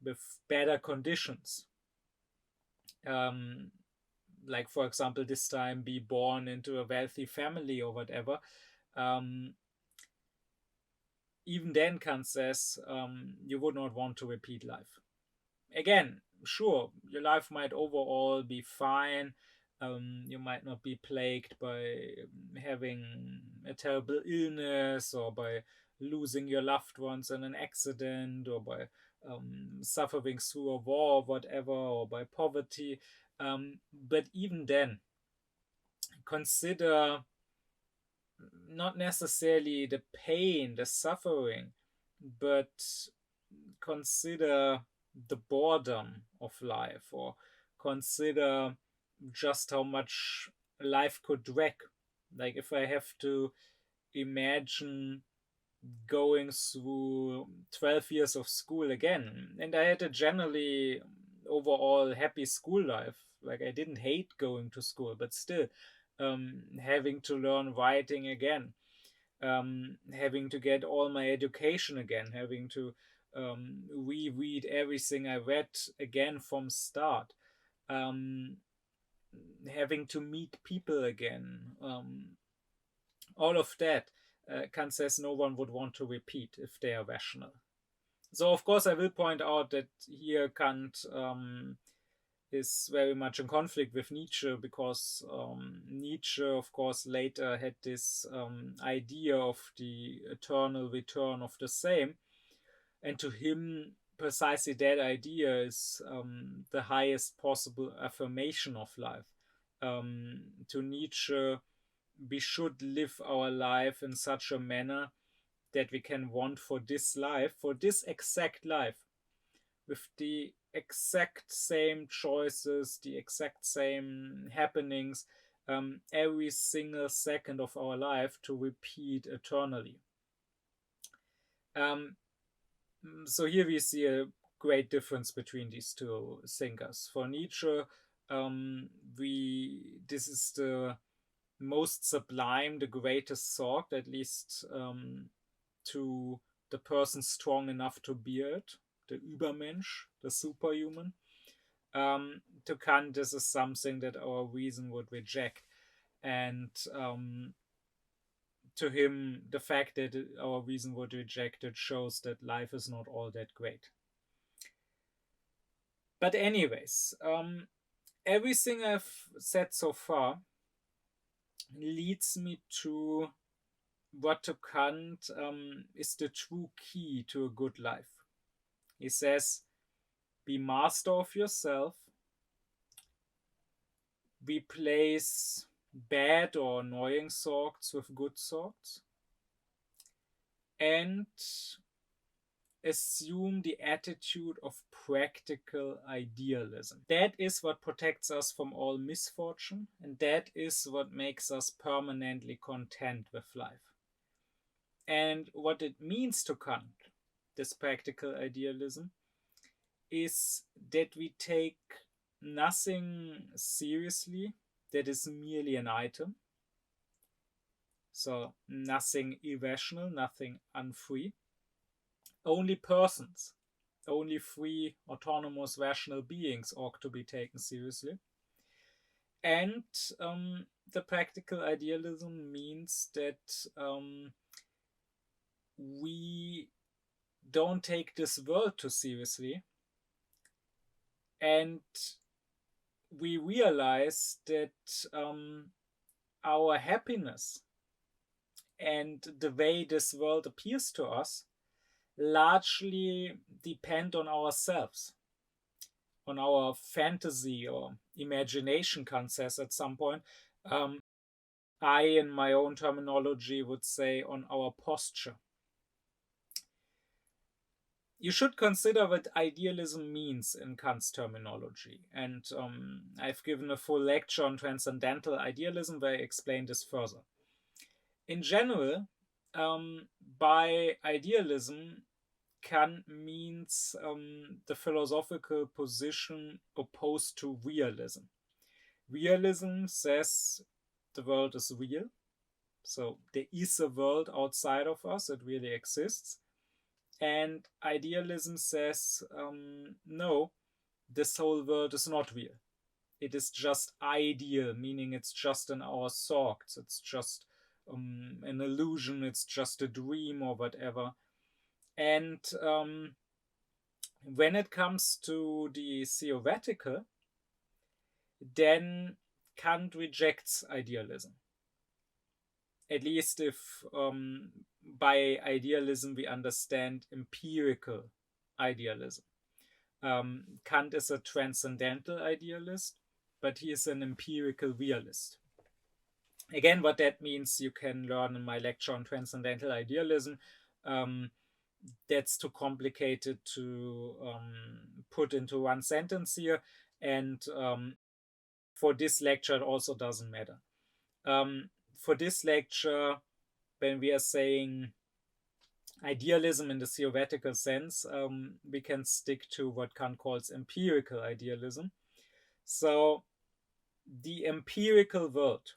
S1: with better conditions, like for example, this time be born into a wealthy family or whatever, even then Kant says you would not want to repeat life. Again, sure, your life might overall be fine. You might not be plagued by having a terrible illness, or by losing your loved ones in an accident, or by suffering through a war or whatever, or by poverty. But even then, consider not necessarily the pain, the suffering, but consider the boredom of life, or consider just how much life could drag. Like if I have to imagine going through 12 years of school again, and I had a generally overall happy school life, like I didn't hate going to school, but still having to learn writing again, having to get all my education again, having to reread everything I read again from start, having to meet people again, all of that, Kant says no one would want to repeat if they are rational. So of course I will point out that here Kant is very much in conflict with Nietzsche, because Nietzsche, of course, later had this idea of the eternal return of the same. And to him, precisely that idea is the highest possible affirmation of life. To Nietzsche, we should live our life in such a manner that we can want for this life, for this exact life, with the exact same choices, the exact same happenings, every single second of our life to repeat eternally. So here we see a great difference between these two thinkers. For Nietzsche, this is the most sublime, the greatest thought, at least to the person strong enough to bear it, the Übermensch, the superhuman. To Kant, this is something that our reason would reject. And to him, the fact that our reason would reject it shows that life is not all that great. But anyways, everything I've said so far leads me to what to Kant is the true key to a good life. He says, be master of yourself, replace bad or annoying thoughts with good thoughts, and assume the attitude of practical idealism. That is what protects us from all misfortune, and that is what makes us permanently content with life. And what it means to Kant, this practical idealism, is that we take nothing seriously that is merely an item. So nothing irrational, nothing unfree. Only persons, only free, autonomous, rational beings ought to be taken seriously. And the practical idealism means that we don't take this world too seriously, and we realize that our happiness and the way this world appears to us largely depend on ourselves, on our fantasy or imagination, Kant says at some point. I, in my own terminology, would say on our posture. You should consider what idealism means in Kant's terminology. And I've given a full lecture on transcendental idealism where I explain this further. In general, by idealism, Kant means the philosophical position opposed to realism. Realism says the world is real, so there is a world outside of us, it really exists. And idealism says, no, this whole world is not real. It is just ideal, meaning it's just in our thoughts, it's just an illusion, it's just a dream or whatever. And when it comes to the theoretical, then Kant rejects idealism. At least if by idealism we understand empirical idealism. Kant is a transcendental idealist, but he is an empirical realist. Again, what that means you can learn in my lecture on transcendental idealism. That's too complicated to put into one sentence here, and for this lecture it also doesn't matter. For this lecture, when we are saying idealism in the theoretical sense, we can stick to what Kant calls empirical idealism. So the empirical world,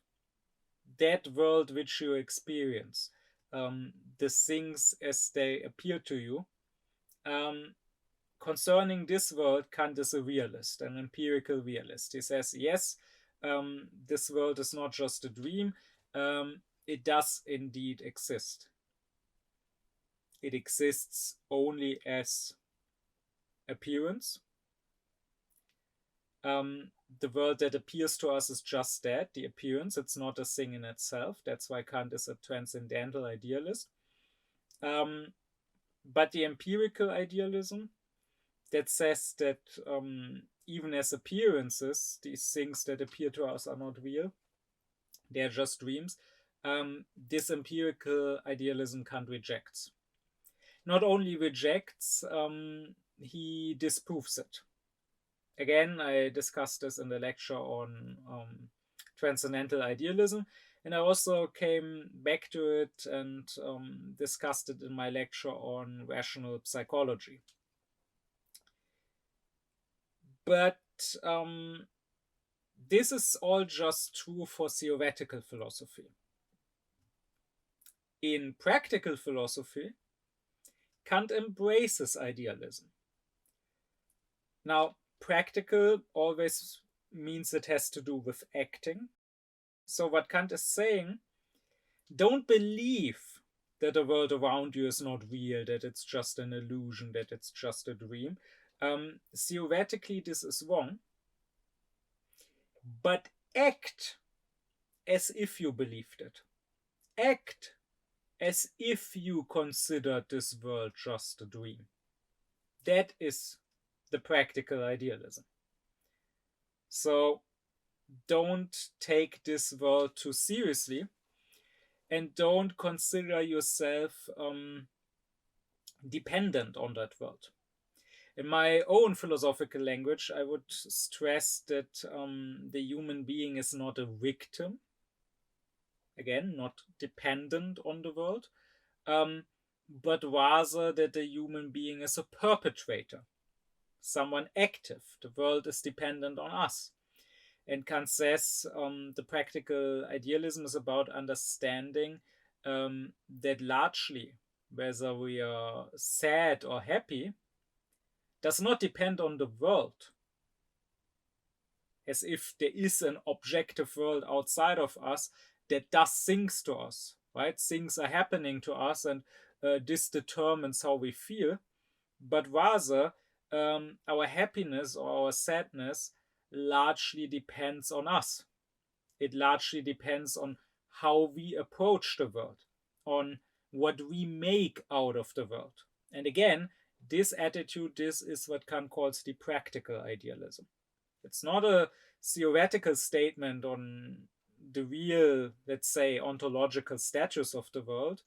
S1: that world which you experience, the things as they appear to you, concerning this world, Kant is a realist, an empirical realist. He says, yes, this world is not just a dream, it does indeed exist. It exists only as appearance. The world that appears to us is just that, the appearance. It's not a thing in itself. That's why Kant is a transcendental idealist. But the empirical idealism that says that even as appearances, these things that appear to us are not real, they're just dreams. This empirical idealism Kant rejects. Not only rejects, he disproves it. Again, I discussed this in the lecture on transcendental idealism, and I also came back to it and discussed it in my lecture on rational psychology. But this is all just true for theoretical philosophy. In practical philosophy, Kant embraces idealism. Now, practical always means it has to do with acting. So what Kant is saying, don't believe that the world around you is not real, that it's just an illusion, that it's just a dream. Theoretically, this is wrong. But act as if you believed it. Act as if you considered this world just a dream. That is the practical idealism. So don't take this world too seriously, and don't consider yourself dependent on that world. In my own philosophical language, I would stress that the human being is not a victim, again, not dependent on the world, but rather that the human being is a perpetrator, someone active. The world is dependent on us. And Kant says the practical idealism is about understanding that largely, whether we are sad or happy, does not depend on the world, as if there is an objective world outside of us that does things to us, right? Things are happening to us, and this determines how we feel, but rather our happiness or our sadness largely depends on us. It largely depends on how we approach the world, on what we make out of the world. And again, this attitude, this is what Kant calls the practical idealism. It's not a theoretical statement on the real, let's say, ontological status of the world.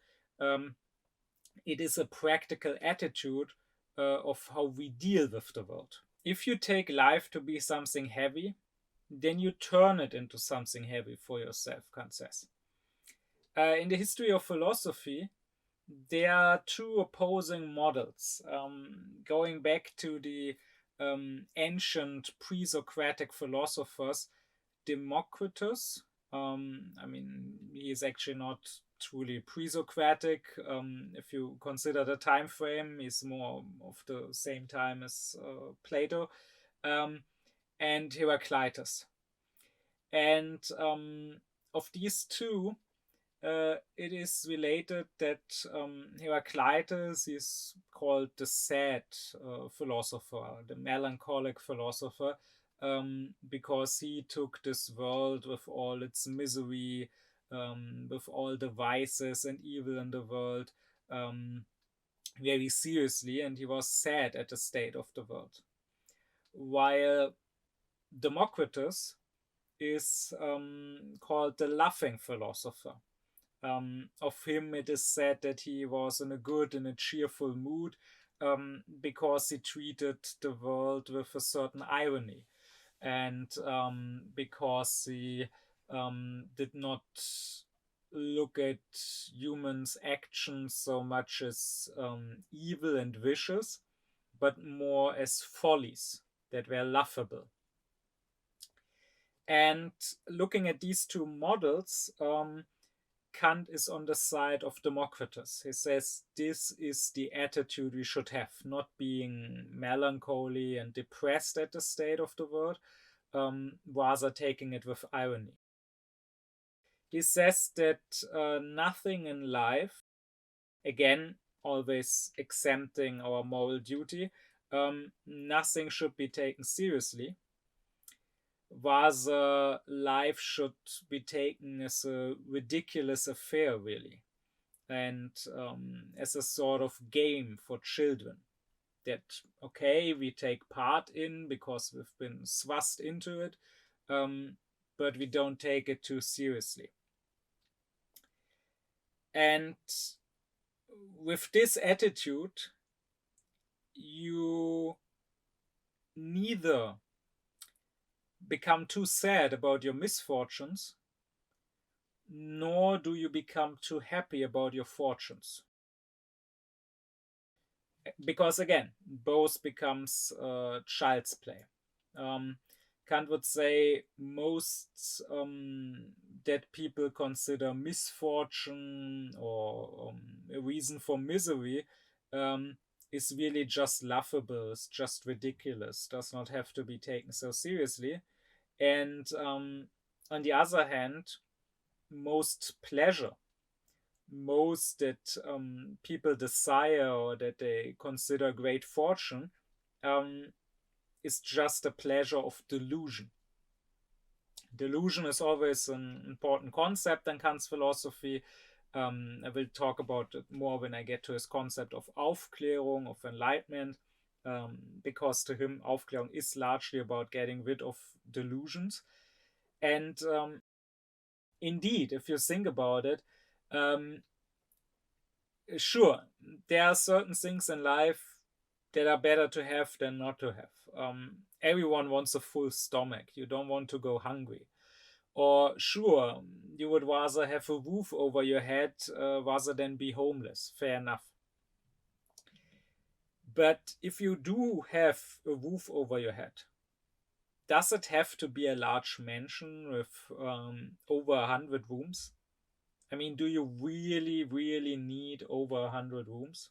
S1: It is a practical attitude of how we deal with the world. If you take life to be something heavy, then you turn it into something heavy for yourself, Kant says. In the history of philosophy, there are two opposing models. Going back to the ancient pre-Socratic philosophers, Democritus, he is actually not truly pre-Socratic. If you consider the time frame, he's more of the same time as Plato, and Heraclitus. And of these two, it is related that Heraclitus is called the sad philosopher, the melancholic philosopher, because he took this world with all its misery, with all the vices and evil in the world, very seriously, and he was sad at the state of the world. While Democritus is called the laughing philosopher. Of him, it is said that he was in a good and a cheerful mood because he treated the world with a certain irony, and because he did not look at humans' actions so much as evil and vicious, but more as follies that were laughable. And looking at these two models, Kant is on the side of Democritus. He says this is the attitude we should have, not being melancholy and depressed at the state of the world, rather taking it with irony. He says that nothing in life, again, always exempting our moral duty, nothing should be taken seriously. Rather, life should be taken as a ridiculous affair, really, and as a sort of game for children that, okay, we take part in because we've been thrust into it, but we don't take it too seriously. And with this attitude, you neither become too sad about your misfortunes, nor do you become too happy about your fortunes. Because again, both becomes child's play. Kant would say most that people consider misfortune or a reason for misery is really just laughable, it's just ridiculous, does not have to be taken so seriously. And on the other hand, most pleasure, most that people desire or that they consider great fortune, is just a pleasure of delusion. Delusion is always an important concept in Kant's philosophy. I will talk about it more when I get to his concept of aufkläring, of enlightenment, because to him, aufkläring is largely about getting rid of delusions. And indeed, if you think about it, sure, there are certain things in life that are better to have than not to have. Everyone wants a full stomach. You don't want to go hungry. Or sure, you would rather have a roof over your head rather than be homeless. Fair enough. But if you do have a roof over your head, does it have to be a large mansion with over 100 rooms? I mean, do you really, really need over 100 rooms?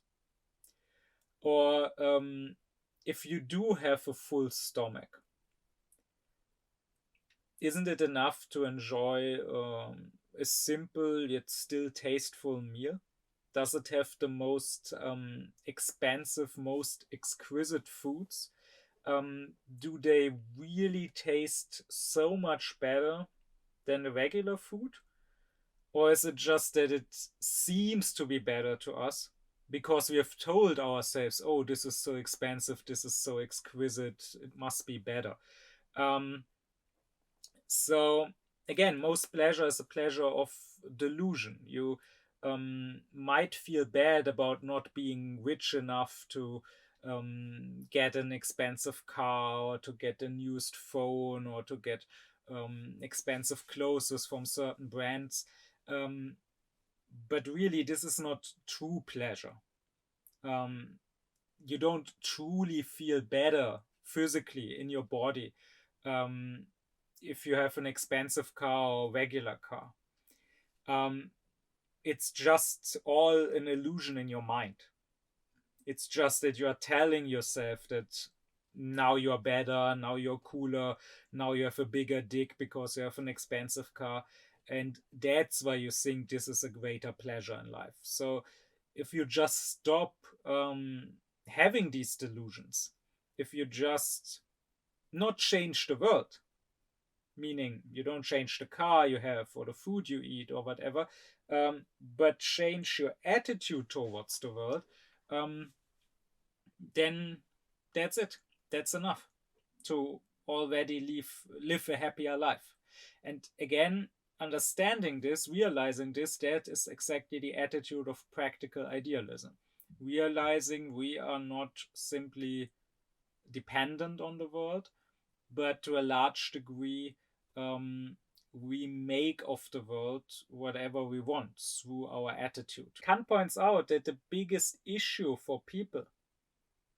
S1: Or if you do have a full stomach, isn't it enough to enjoy a simple yet still tasteful meal? Does it have the most expensive, most exquisite foods? Do they really taste so much better than the regular food? Or is it just that it seems to be better to us because we have told ourselves, oh, this is so expensive, this is so exquisite, it must be better? Um, so again, most pleasure is a pleasure of delusion. You might feel bad about not being rich enough to get an expensive car or to get a used phone or to get expensive clothes from certain brands. Um, but really, this is not true pleasure. Um, you don't truly feel better physically in your body um, if you have an expensive car or regular car. Um, it's just all an illusion in your mind. It's just that you are telling yourself that now you're better, now you're cooler, now you have a bigger dick because you have an expensive car. And that's why you think this is a greater pleasure in life. So if you just stop having these delusions, if you just not change the world, meaning you don't change the car you have or the food you eat or whatever, but change your attitude towards the world, um, then that's it. That's enough to already live a happier life. And again, understanding this, realizing this, that is exactly the attitude of practical idealism. Realizing we are not simply dependent on the world, but to a large degree, we make of the world whatever we want through our attitude. Kant points out that the biggest issue for people,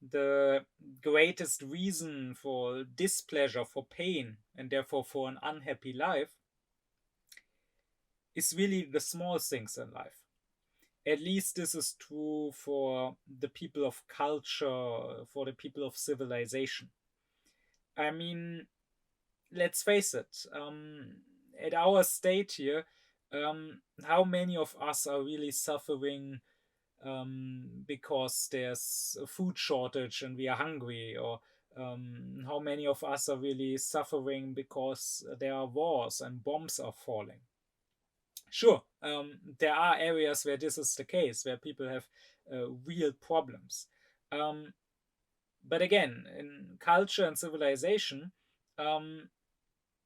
S1: the greatest reason for displeasure, for pain, and therefore for an unhappy life, is really the small things in life. At least this is true for the people of culture, for the people of civilization. I mean, let's face it, at our state here, how many of us are really suffering because there's a food shortage and we are hungry? Or how many of us are really suffering because there are wars and bombs are falling? Sure, there are areas where this is the case, where people have real problems. Um, but again, in culture and civilization, um,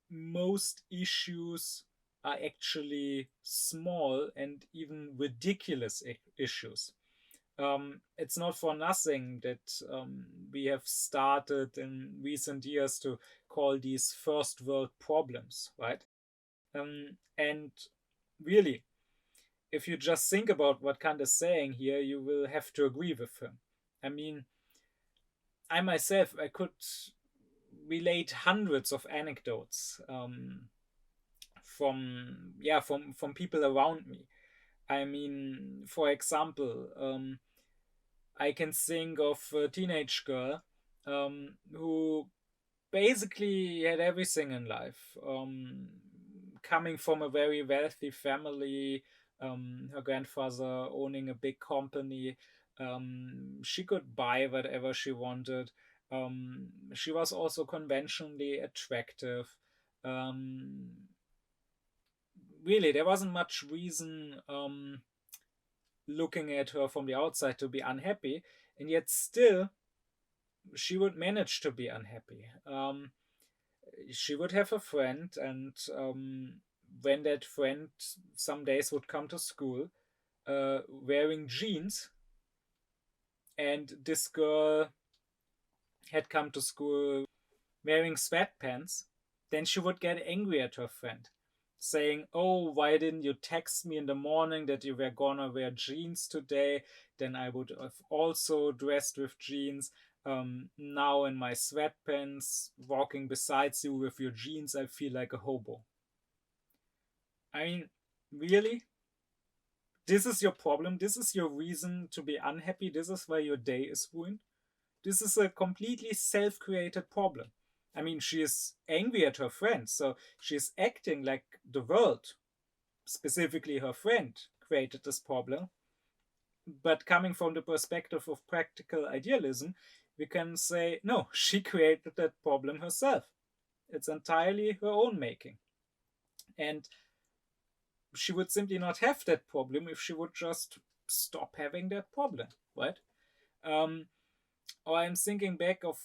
S1: most issues are actually small and even ridiculous issues. It's not for nothing that we have started in recent years to call these first world problems, right? And really, if you just think about what Kant is saying here, you will have to agree with him. I mean, I myself, I could relate hundreds of anecdotes from people around me. I mean, for example, I can think of a teenage girl who basically had everything in life. Coming from a very wealthy family, her grandfather owning a big company, she could buy whatever she wanted. She was also conventionally attractive. Um, Really, there wasn't much reason looking at her from the outside to be unhappy, and yet still she would manage to be unhappy. She would have a friend, and when that friend some days would come to school wearing jeans, and this girl had come to school wearing sweatpants, then she would get angry at her friend. saying, oh, why didn't you text me in the morning that you were gonna wear jeans today? Then I would have also dressed with jeans. Now in my sweatpants, walking besides you with your jeans, I feel like a hobo. I mean, really? This is your problem? This is your reason to be unhappy? This is why your day is ruined? This is a completely self-created problem. I mean, she is angry at her friend, so she's acting like the world, specifically her friend, created this problem. But coming from the perspective of practical idealism, we can say, no, she created that problem herself. It's entirely her own making. And she would simply not have that problem if she would just stop having that problem, right? Um, or I'm thinking back of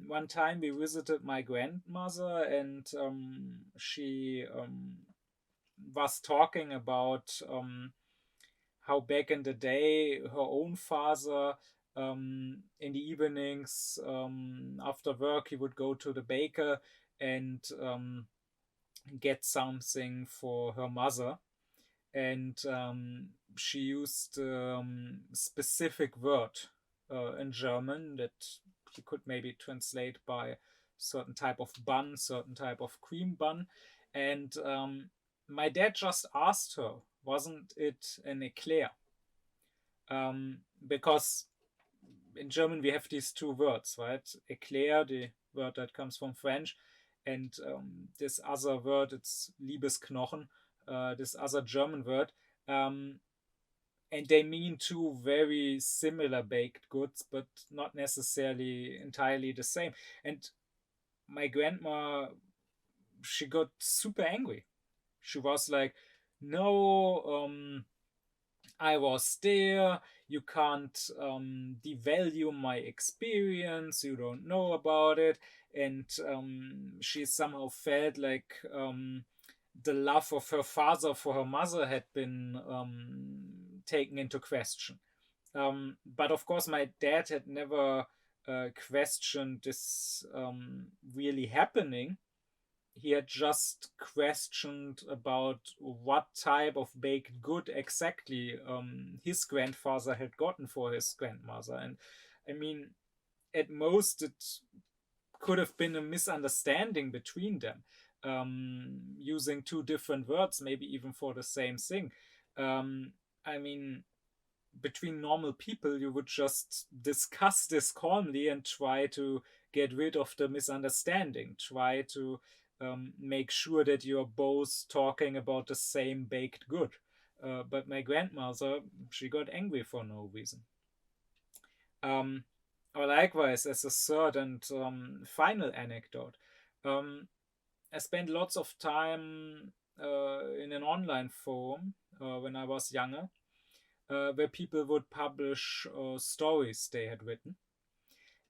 S1: one time we visited my grandmother, and she was talking about how back in the day her own father, in the evenings after work, he would go to the baker and get something for her mother. And she used specific word in German that you could maybe translate by certain type of bun, certain type of cream bun. And my dad just asked her, wasn't it an eclair? Because in German we have these two words, right? Eclair, the word that comes from French, and this other word, it's Liebesknochen, this other German word. And they mean two very similar baked goods, but not necessarily entirely the same. And my grandma, she got super angry. She was like, no, I was there. You can't devalue my experience. You don't know about it. And she somehow felt like the love of her father for her mother had been taken into question. But of course, my dad had never questioned this really happening. He had just questioned about what type of baked good exactly his grandfather had gotten for his grandmother. And I mean, at most, it could have been a misunderstanding between them, using two different words, maybe even for the same thing. I mean, between normal people, you would just discuss this calmly and try to get rid of the misunderstanding, try to make sure that you're both talking about the same baked good. But my grandmother, she got angry for no reason. Um, or likewise, as a third and final anecdote, um, I spent lots of time in an online forum when I was younger, where people would publish stories they had written.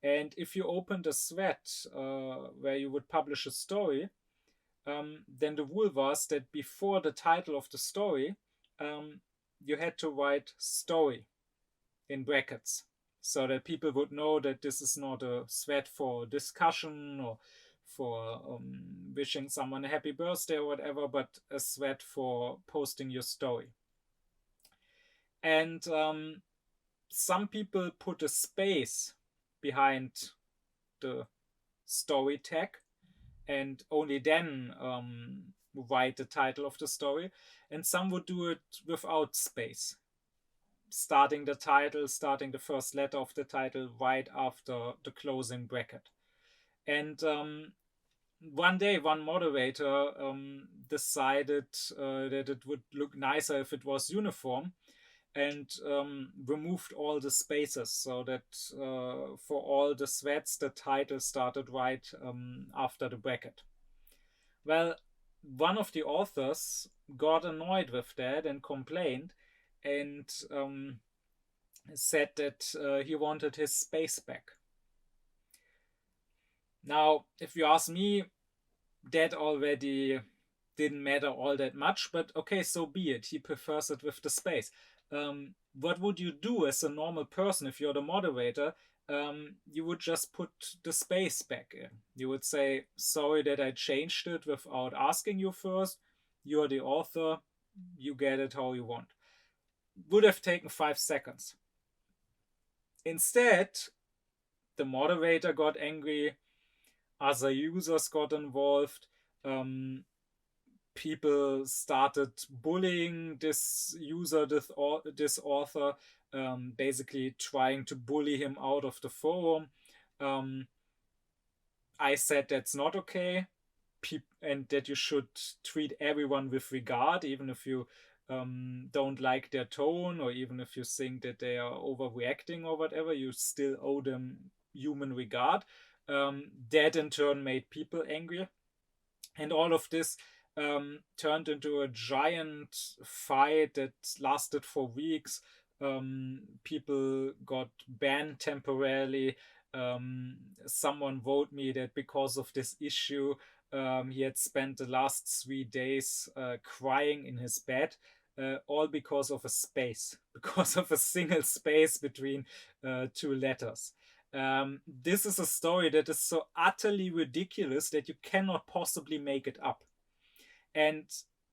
S1: And if you opened a thread where you would publish a story, then the rule was that before the title of the story, you had to write story in brackets so that people would know that this is not a thread for discussion or for wishing someone a happy birthday or whatever, but a thread for posting your story. And some people put a space behind the story tag and only then write the title of the story. And some would do it without space, starting the title, starting the first letter of the title right after the closing bracket. And one day, one moderator decided that it would look nicer if it was uniform, and removed all the spaces so that for all the threads the title started right after the bracket. Well, one of the authors got annoyed with that and complained, and said that he wanted his space back. Now, if you ask me, that already didn't matter all that much, but okay, so be it. He prefers it with the space. What would you do as a normal person if you're the moderator? You would just put the space back in. You would say, sorry that I changed it without asking you first. You're the author, you get it how you want. Would have taken 5 seconds. Instead, the moderator got angry, other users got involved, people started bullying this user, this author, basically trying to bully him out of the forum. I said that's not okay, and that you should treat everyone with regard, even if you don't like their tone, or even if you think that they are overreacting or whatever, you still owe them human regard. That in turn made people angry. And all of this turned into a giant fight that lasted for weeks. People got banned temporarily. Someone wrote me that because of this issue, he had spent the last 3 days crying in his bed, all because of a space, because of a single space between two letters. This is a story that is so utterly ridiculous that you cannot possibly make it up. And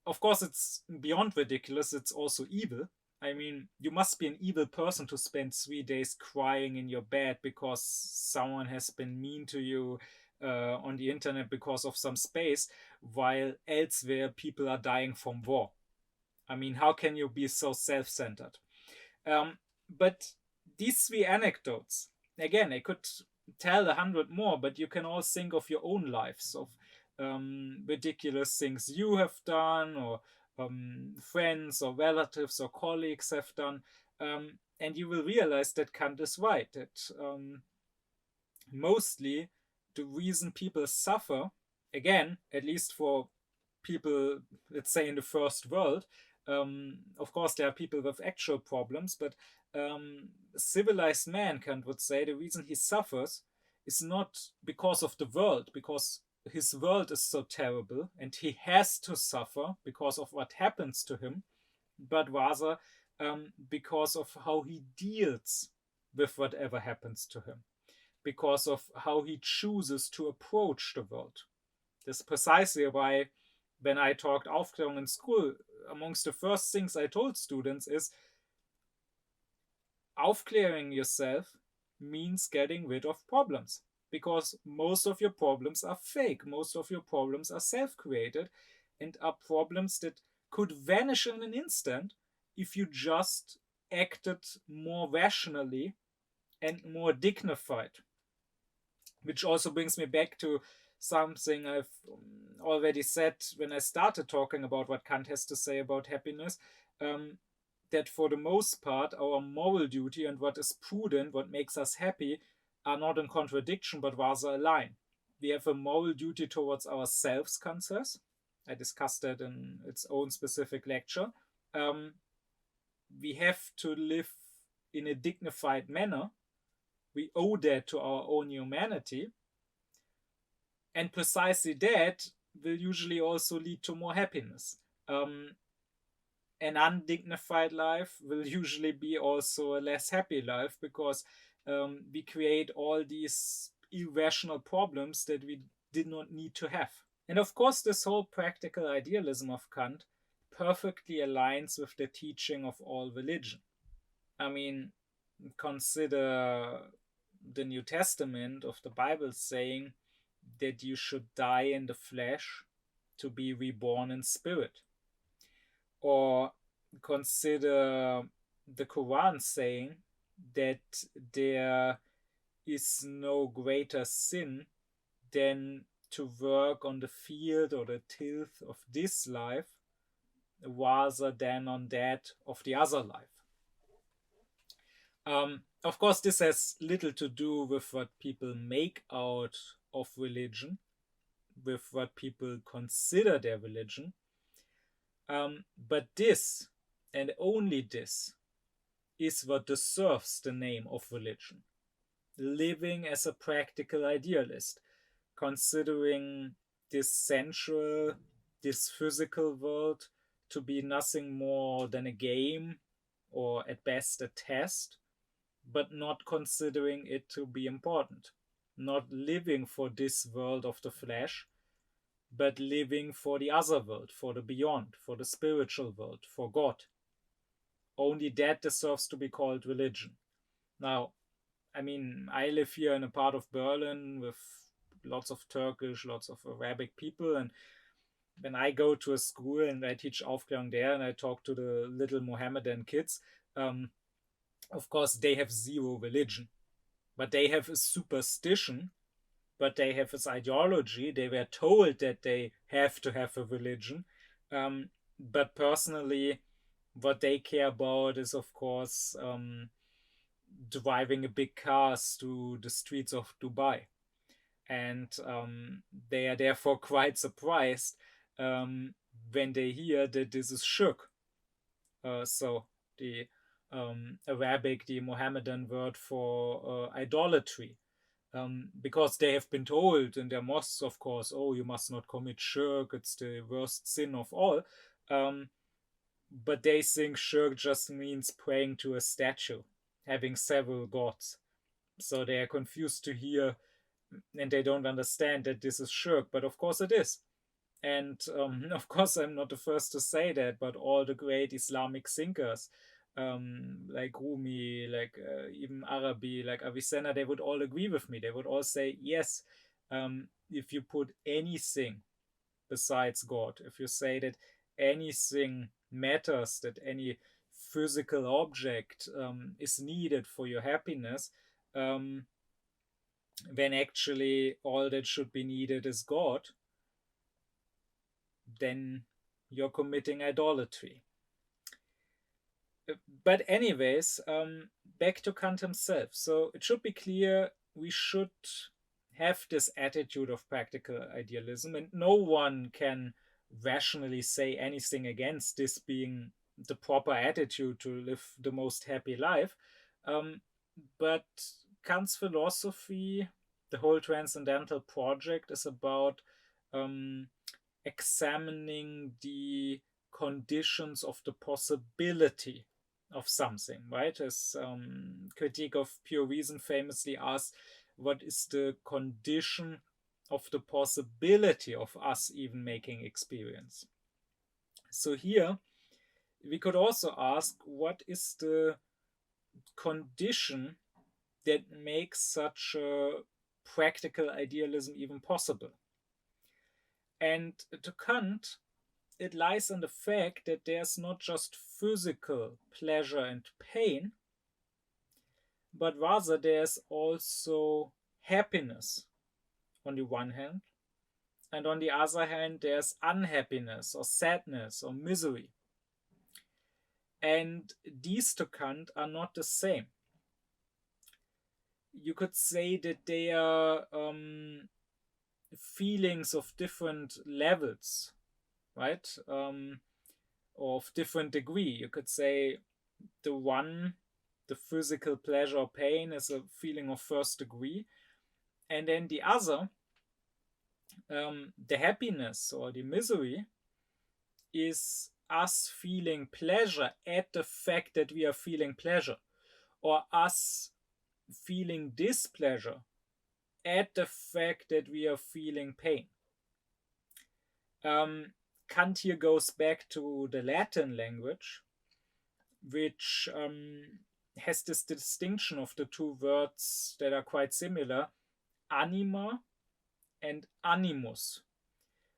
S1: of course, it's beyond ridiculous, it's also evil. I mean, you must be an evil person to spend 3 days crying in your bed because someone has been mean to you on the internet because of some space, while elsewhere people are dying from war. I mean, how can you be so self centered? But these three anecdotes, again, I could tell 100 more, but you can all think of your own lives, of ridiculous things you have done, or friends or relatives or colleagues have done. And you will realize that Kant is right, that mostly the reason people suffer, again, at least for people, let's say in the first world, of course, there are people with actual problems, but civilized man, Kant would say, the reason he suffers is not because of the world, because his world is so terrible and he has to suffer because of what happens to him, but rather because of how he deals with whatever happens to him, because of how he chooses to approach the world. That's precisely why, when I talked aufkläring in school, amongst the first things I told students is, aufkläring yourself means getting rid of problems, because most of your problems are fake, most of your problems are self-created, and are problems that could vanish in an instant if you just acted more rationally and more dignified. Which also brings me back to something I've already said when I started talking about what Kant has to say about happiness, that for the most part, our moral duty and what is prudent, what makes us happy, are not in contradiction, but rather align. We have a moral duty towards ourselves, Kant says. I discussed that in its own specific lecture. We have to live in a dignified manner. We owe that to our own humanity. And precisely that will usually also lead to more happiness. An undignified life will usually be also a less happy life, because we create all these irrational problems that we did not need to have. And of course, this whole practical idealism of Kant perfectly aligns with the teaching of all religion. I mean, consider the New Testament of the Bible saying that you should die in the flesh to be reborn in spirit. Or consider the Quran saying that there is no greater sin than to work on the field or the tilth of this life rather than on that of the other life. Of course, this has little to do with what people make out of religion, with what people consider their religion. But this, and only this, is what deserves the name of religion. Living as a practical idealist, considering this sensual, this physical world to be nothing more than a game, or at best a test, but not considering it to be important. Not living for this world of the flesh, but living for the other world, for the beyond, for the spiritual world, for God. Only that deserves to be called religion. Now, I mean, I live here in a part of Berlin with lots of Turkish, lots of Arabic people, and when I go to a school and I teach aufkläring there and I talk to the little Mohammedan kids, um, of course, they have zero religion, but they have a superstition, but they have this ideology. They were told that they have to have a religion. But personally, what they care about is, of course, driving a big cars through the streets of Dubai. And they are therefore quite surprised when they hear that this is shirk. So the Arabic, the Mohammedan word for idolatry. Because they have been told in their mosques, of course, oh, you must not commit shirk, it's the worst sin of all. But they think shirk just means praying to a statue, having several gods. So they are confused to hear and they don't understand that this is shirk, but of course it is. And of course, I'm not the first to say that, but all the great Islamic thinkers, like Rumi, like even Arabi, like Avicenna, they would all agree with me. They would all say, yes, if you put anything besides God, if you say that anything matters, that any physical object is needed for your happiness, when actually all that should be needed is God, then you're committing idolatry. But anyways, back to Kant himself. So it should be clear we should have this attitude of practical idealism, and no one can rationally say anything against this being the proper attitude to live the most happy life. But Kant's philosophy, the whole transcendental project, is about examining the conditions of the possibility of something, right? His critique of pure reason famously asks, what is the condition of the possibility of us even making experience? So here we could also ask, what is the condition that makes such a practical idealism even possible? And to Kant, it lies in the fact that there's not just physical pleasure and pain, but rather there's also happiness on the one hand, and on the other hand, there's unhappiness or sadness or misery. And these to Kant are not the same. You could say that they are feelings of different levels, right? Of different degree. You could say the one, the physical pleasure or pain, is a feeling of first degree, and then the other, the happiness or the misery, is us feeling pleasure at the fact that we are feeling pleasure, or us feeling displeasure at the fact that we are feeling pain. Kant here goes back to the Latin language, which has this distinction of the two words that are quite similar, anima and animus,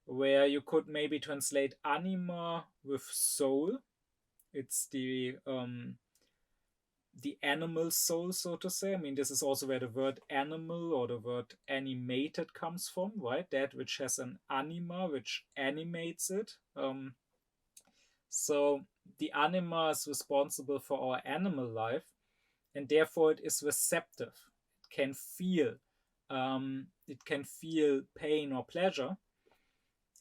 S1: where you could maybe translate anima with soul. It's the animal soul, so to say. I mean, this is also where the word animal or the word animated comes from, right? That which has an anima, which animates it. So the anima is responsible for our animal life, and therefore it is receptive. It can feel. It can feel pain or pleasure.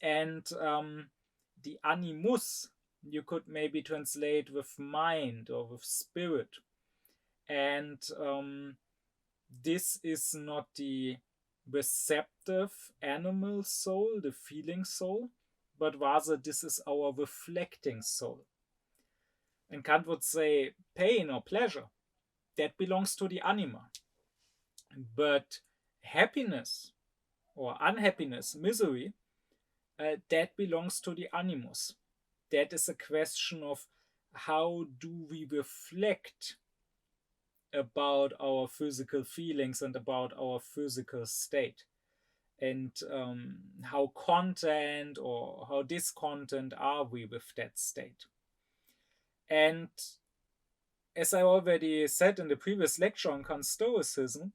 S1: And the animus you could maybe translate with mind or with spirit. And this is not the receptive animal soul, the feeling soul, but rather this is our reflecting soul. And Kant would say pain or pleasure, that belongs to the anima. But happiness or unhappiness, misery, that belongs to the animus. That is a question of how do we reflect about our physical feelings and about our physical state, and how content or how discontent are we with that state. And as I already said in the previous lecture on Kant Stoicism,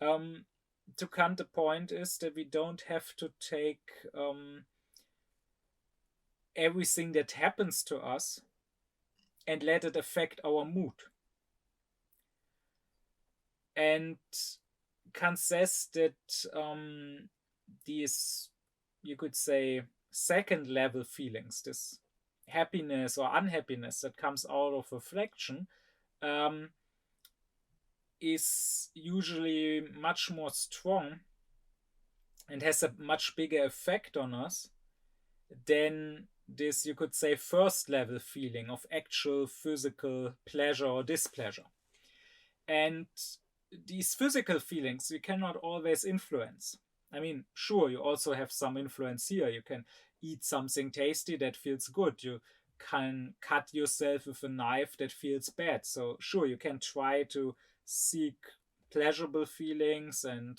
S1: to Kant, the point is that we don't have to take everything that happens to us and let it affect our mood. And Kant says that these, you could say, second level feelings, this happiness or unhappiness that comes out of reflection, is usually much more strong and has a much bigger effect on us than this, you could say, first level feeling of actual physical pleasure or displeasure. And these physical feelings you cannot always influence. I mean, sure, you also have some influence here. You can eat something tasty that feels good. You can cut yourself with a knife that feels bad. So sure, you can try to seek pleasurable feelings and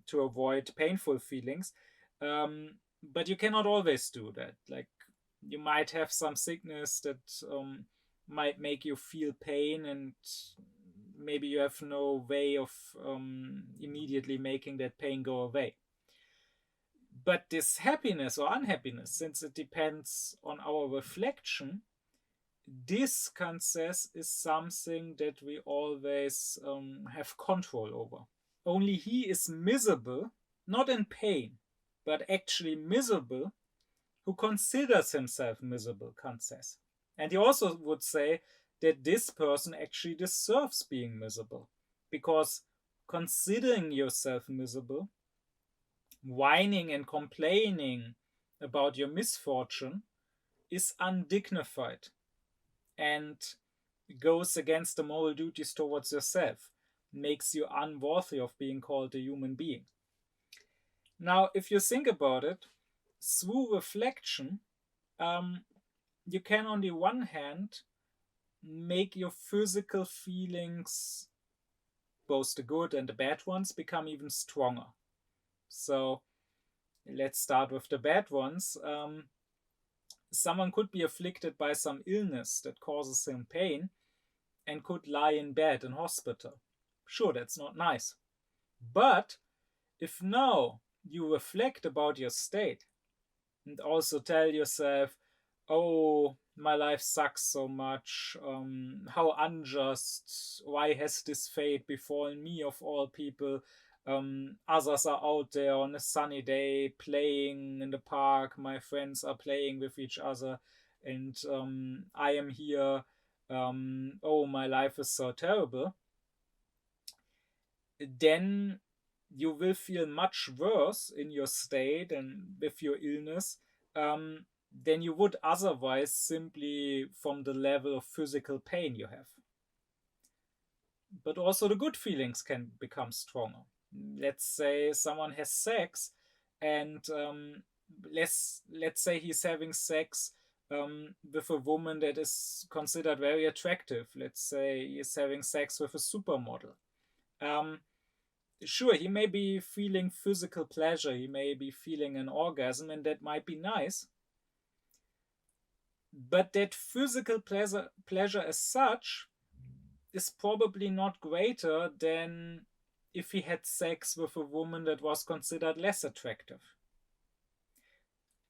S1: to avoid painful feelings. But you cannot always do that. Like, you might have some sickness that might make you feel pain, and maybe you have no way of immediately making that pain go away. But this happiness or unhappiness, since it depends on our reflection, this, Kant says, is something that we always have control over. Only he is miserable, not in pain, but actually miserable, who considers himself miserable, Kant says. And he also would say that this person actually deserves being miserable, because considering yourself miserable, whining and complaining about your misfortune, is undignified and goes against the moral duties towards yourself, makes you unworthy of being called a human being. Now, if you think about it, through reflection, you can, on the one hand, make your physical feelings, both the good and the bad ones, become even stronger. So let's start with the bad ones. Someone could be afflicted by some illness that causes him pain and could lie in bed in hospital. Sure, that's not nice. But if now you reflect about your state and also tell yourself, oh, my life sucks so much, how unjust, why has this fate befallen me of all people? Others are out there on a sunny day playing in the park, my friends are playing with each other, and I am here, oh, my life is so terrible. Then you will feel much worse in your state and with your illness than you would otherwise, simply from the level of physical pain you have. But also the good feelings can become stronger. Let's say someone has sex, and let's say he's having sex with a woman that is considered very attractive. Let's say he's having sex with a supermodel. Sure, he may be feeling physical pleasure, he may be feeling an orgasm, and that might be nice. But that physical pleasure as such is probably not greater than if he had sex with a woman that was considered less attractive.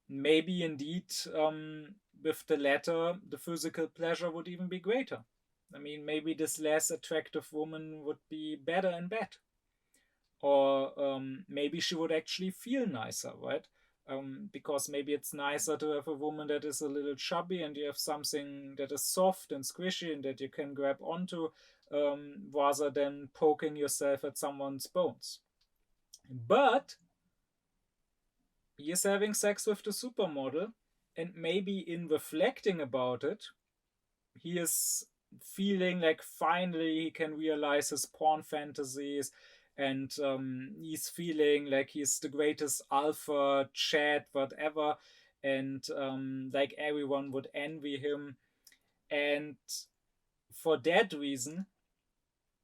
S1: Maybe indeed, with the latter, the physical pleasure would even be greater. I mean, maybe this less attractive woman would be better in bed. Or maybe she would actually feel nicer, right? Because maybe it's nicer to have a woman that is a little chubby and you have something that is soft and squishy and that you can grab onto, rather than poking yourself at someone's bones. But he is having sex with the supermodel, and maybe in reflecting about it, he is feeling like finally he can realize his porn fantasies, and he's feeling like he's the greatest alpha chat whatever, and like everyone would envy him. And for that reason,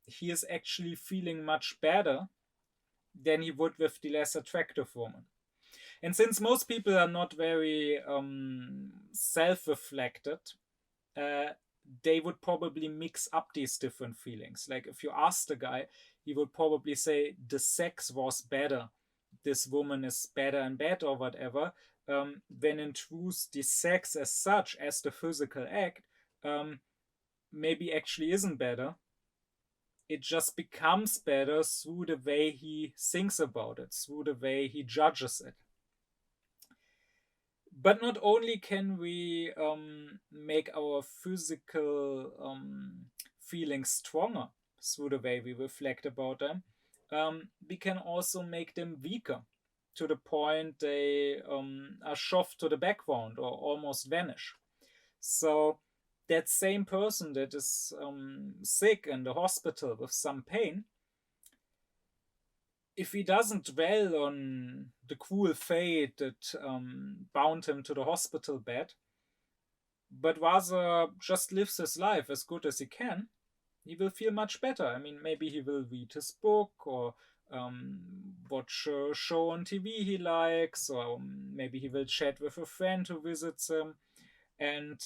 S1: he is actually feeling much better than he would with the less attractive woman. And since most people are not very self-reflected, uh, they would probably mix up these different feelings. Like if you ask the guy, he would probably say the sex was better, this woman is better and better, or whatever. When in truth, the sex as such, as the physical act, um, maybe actually isn't better. It just becomes better through the way he thinks about it, through the way he judges it. But not only can we make our physical feelings stronger through the way we reflect about them, we can also make them weaker to the point they are shoved to the background or almost vanish. So that same person that is sick in the hospital with some pain, if he doesn't dwell on the cruel fate that bound him to the hospital bed, but rather just lives his life as good as he can, he will feel much better. I mean, maybe he will read his book or watch a show on TV he likes, or maybe he will chat with a friend who visits him, and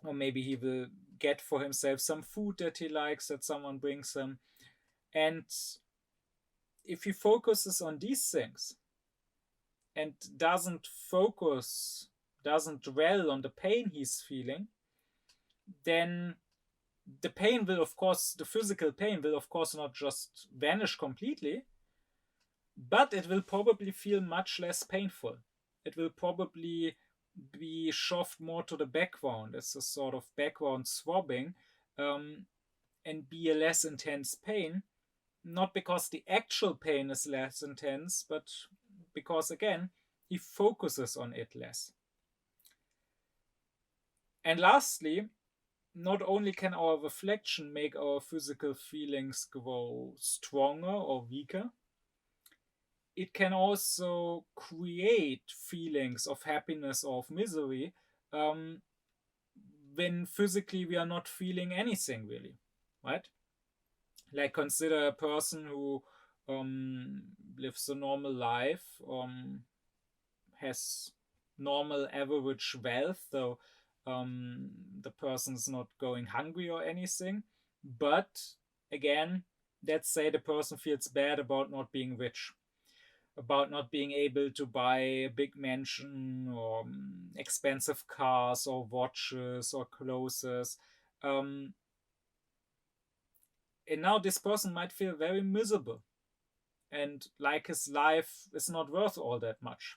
S1: or maybe he will get for himself some food that he likes that someone brings him. And if he focuses on these things and doesn't dwell on the pain he's feeling, then the pain will, of course, the physical pain will, of course, not just vanish completely, but it will probably feel much less painful. It will probably be shoved more to the background as a sort of background throbbing, um, and be a less intense pain, not because the actual pain is less intense, but because, again, he focuses on it less. And lastly, not only can our reflection make our physical feelings grow stronger or weaker, it can also create feelings of happiness or of misery um, when physically we are not feeling anything really, right? Like consider a person who lives a normal life, has normal average wealth, so the person's not going hungry or anything. But again, let's say the person feels bad about not being rich, about not being able to buy a big mansion or expensive cars or watches or clothes. Um, and now this person might feel very miserable and like his life is not worth all that much.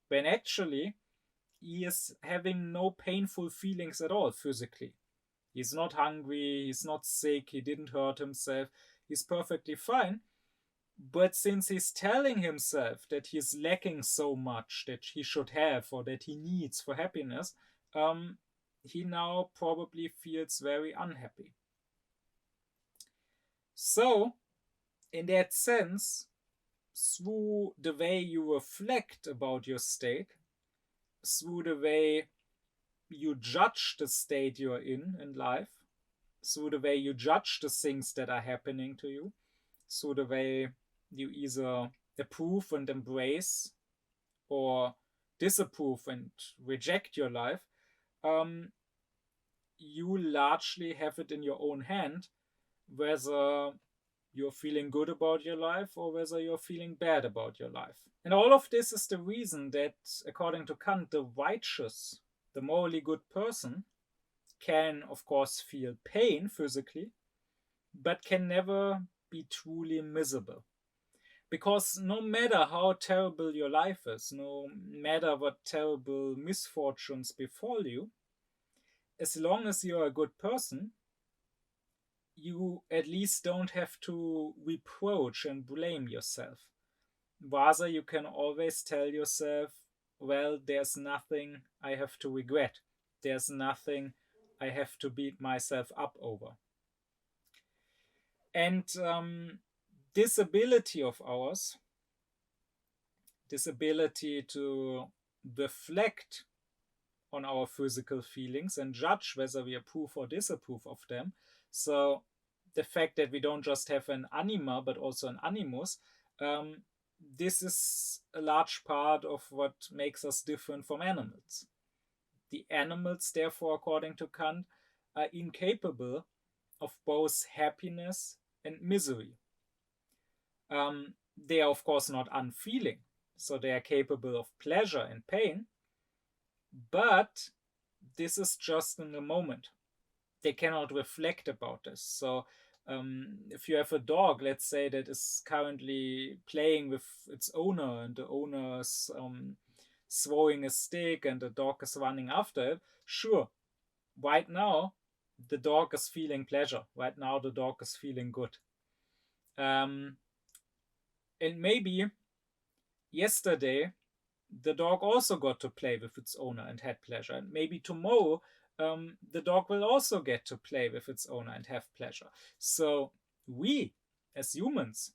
S1: When actually he is having no painful feelings at all physically. He's not hungry, he's not sick, he didn't hurt himself, he's perfectly fine. But since he's telling himself that he's lacking so much that he should have or that he needs for happiness, he now probably feels very unhappy. So, in that sense, through the way you reflect about your state, through the way you judge the state you're in life, through the way you judge the things that are happening to you, through the way you either approve and embrace or disapprove and reject your life, um, you largely have it in your own hand whether you're feeling good about your life or whether you're feeling bad about your life. And all of this is the reason that, according to Kant, the righteous, the morally good person, can, of course, feel pain physically, but can never be truly miserable. Because no matter how terrible your life is, no matter what terrible misfortunes befall you, as long as you're a good person, you at least don't have to reproach and blame yourself. Rather, you can always tell yourself, well, there's nothing I have to regret. There's nothing I have to beat myself up over. And this ability of ours, this ability to reflect on our physical feelings and judge whether we approve or disapprove of them. So the fact that we don't just have an anima but also an animus, this is a large part of what makes us different from animals. The animals, therefore, according to Kant, are incapable of both happiness and misery. They are, of course, not unfeeling, so they are capable of pleasure and pain, but this is just in the moment. They cannot reflect about this. So if you have a dog, let's say, that is currently playing with its owner, and the owner is throwing a stick and the dog is running after it, sure, right now the dog is feeling pleasure. Right now the dog is feeling good. And maybe yesterday the dog also got to play with its owner and had pleasure. And maybe tomorrow the dog will also get to play with its owner and have pleasure. So we, as humans,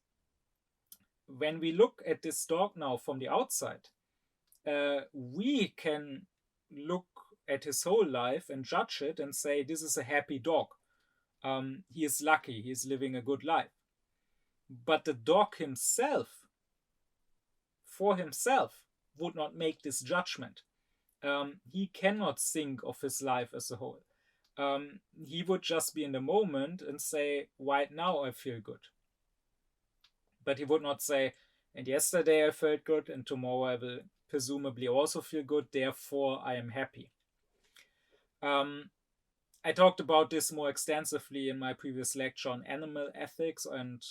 S1: when we look at this dog now from the outside, we can look at his whole life and judge it and say, this is a happy dog. He is lucky. He is living a good life. But the dog himself, for himself, would not make this judgment. He cannot think of his life as a whole. He would just be in the moment and say, right now I feel good. But he would not say, and yesterday I felt good, and tomorrow I will presumably also feel good, therefore I am happy. I talked about this more extensively in my previous lecture on animal ethics and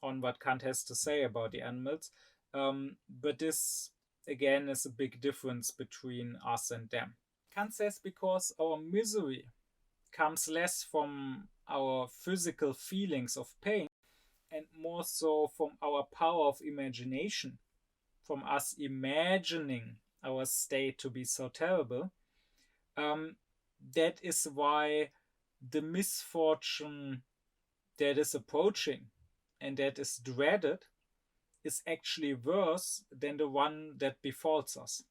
S1: on what Kant has to say about the animals. But this, again, is a big difference between us and them. Kant says because our misery comes less from our physical feelings of pain and more so from our power of imagination, from us imagining our state to be so terrible. That is why the misfortune that is approaching and that is dreaded is actually worse than the one that befalls us.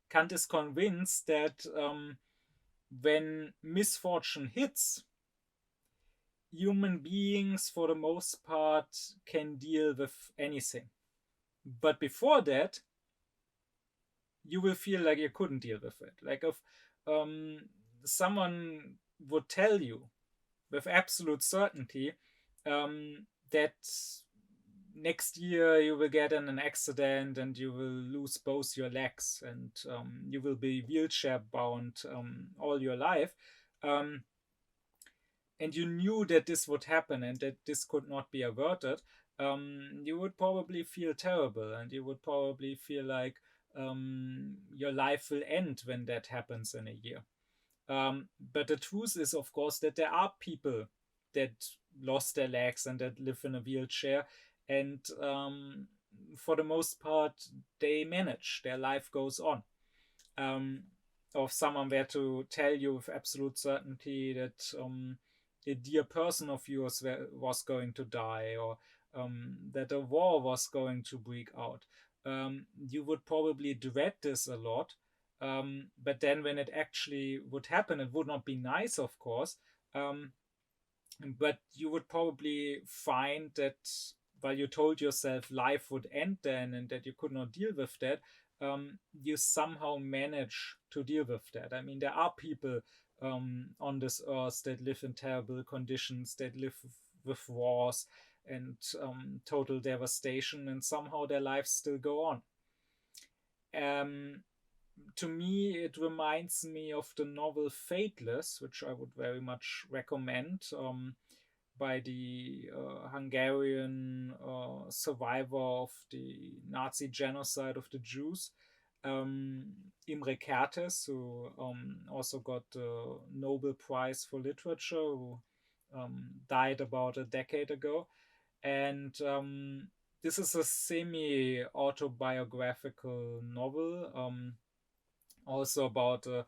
S1: Kant is convinced that when misfortune hits, human beings, for the most part, can deal with anything. But before that, you will feel like you couldn't deal with it. Like if someone would tell you with absolute certainty that next year you will get in an accident and you will lose both your legs and you will be wheelchair bound all your life, and you knew that this would happen and that this could not be averted, you would probably feel terrible and you would probably feel like your life will end when that happens in a year. But the truth is, of course, that there are people that lost their legs and that live in a wheelchair, and for the most part, they manage. Their life goes on. Or if someone were to tell you with absolute certainty that a dear person of yours was going to die, or that a war was going to break out, you would probably dread this a lot. But then when it actually would happen, it would not be nice, of course. But you would probably find that while you told yourself life would end then and that you could not deal with that, you somehow manage to deal with that. I mean, there are people on this earth that live in terrible conditions, that live with wars and total devastation, and somehow their lives still go on. To me, it reminds me of the novel Fateless, which I would very much recommend, by the Hungarian survivor of the Nazi genocide of the Jews, Imre Kertész, who also got the Nobel Prize for Literature, who died about a decade ago. And this is a semi-autobiographical novel, also about a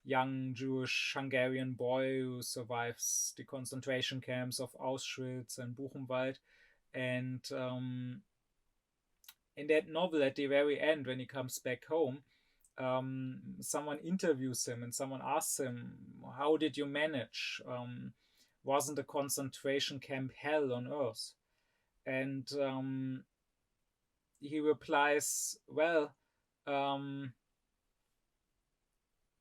S1: young Jewish Hungarian boy who survives the concentration camps of Auschwitz and Buchenwald. And in that novel, at the very end, when he comes back home, someone interviews him and someone asks him, "How did you manage? Wasn't a concentration camp hell on earth?" And he replies, "Well, um,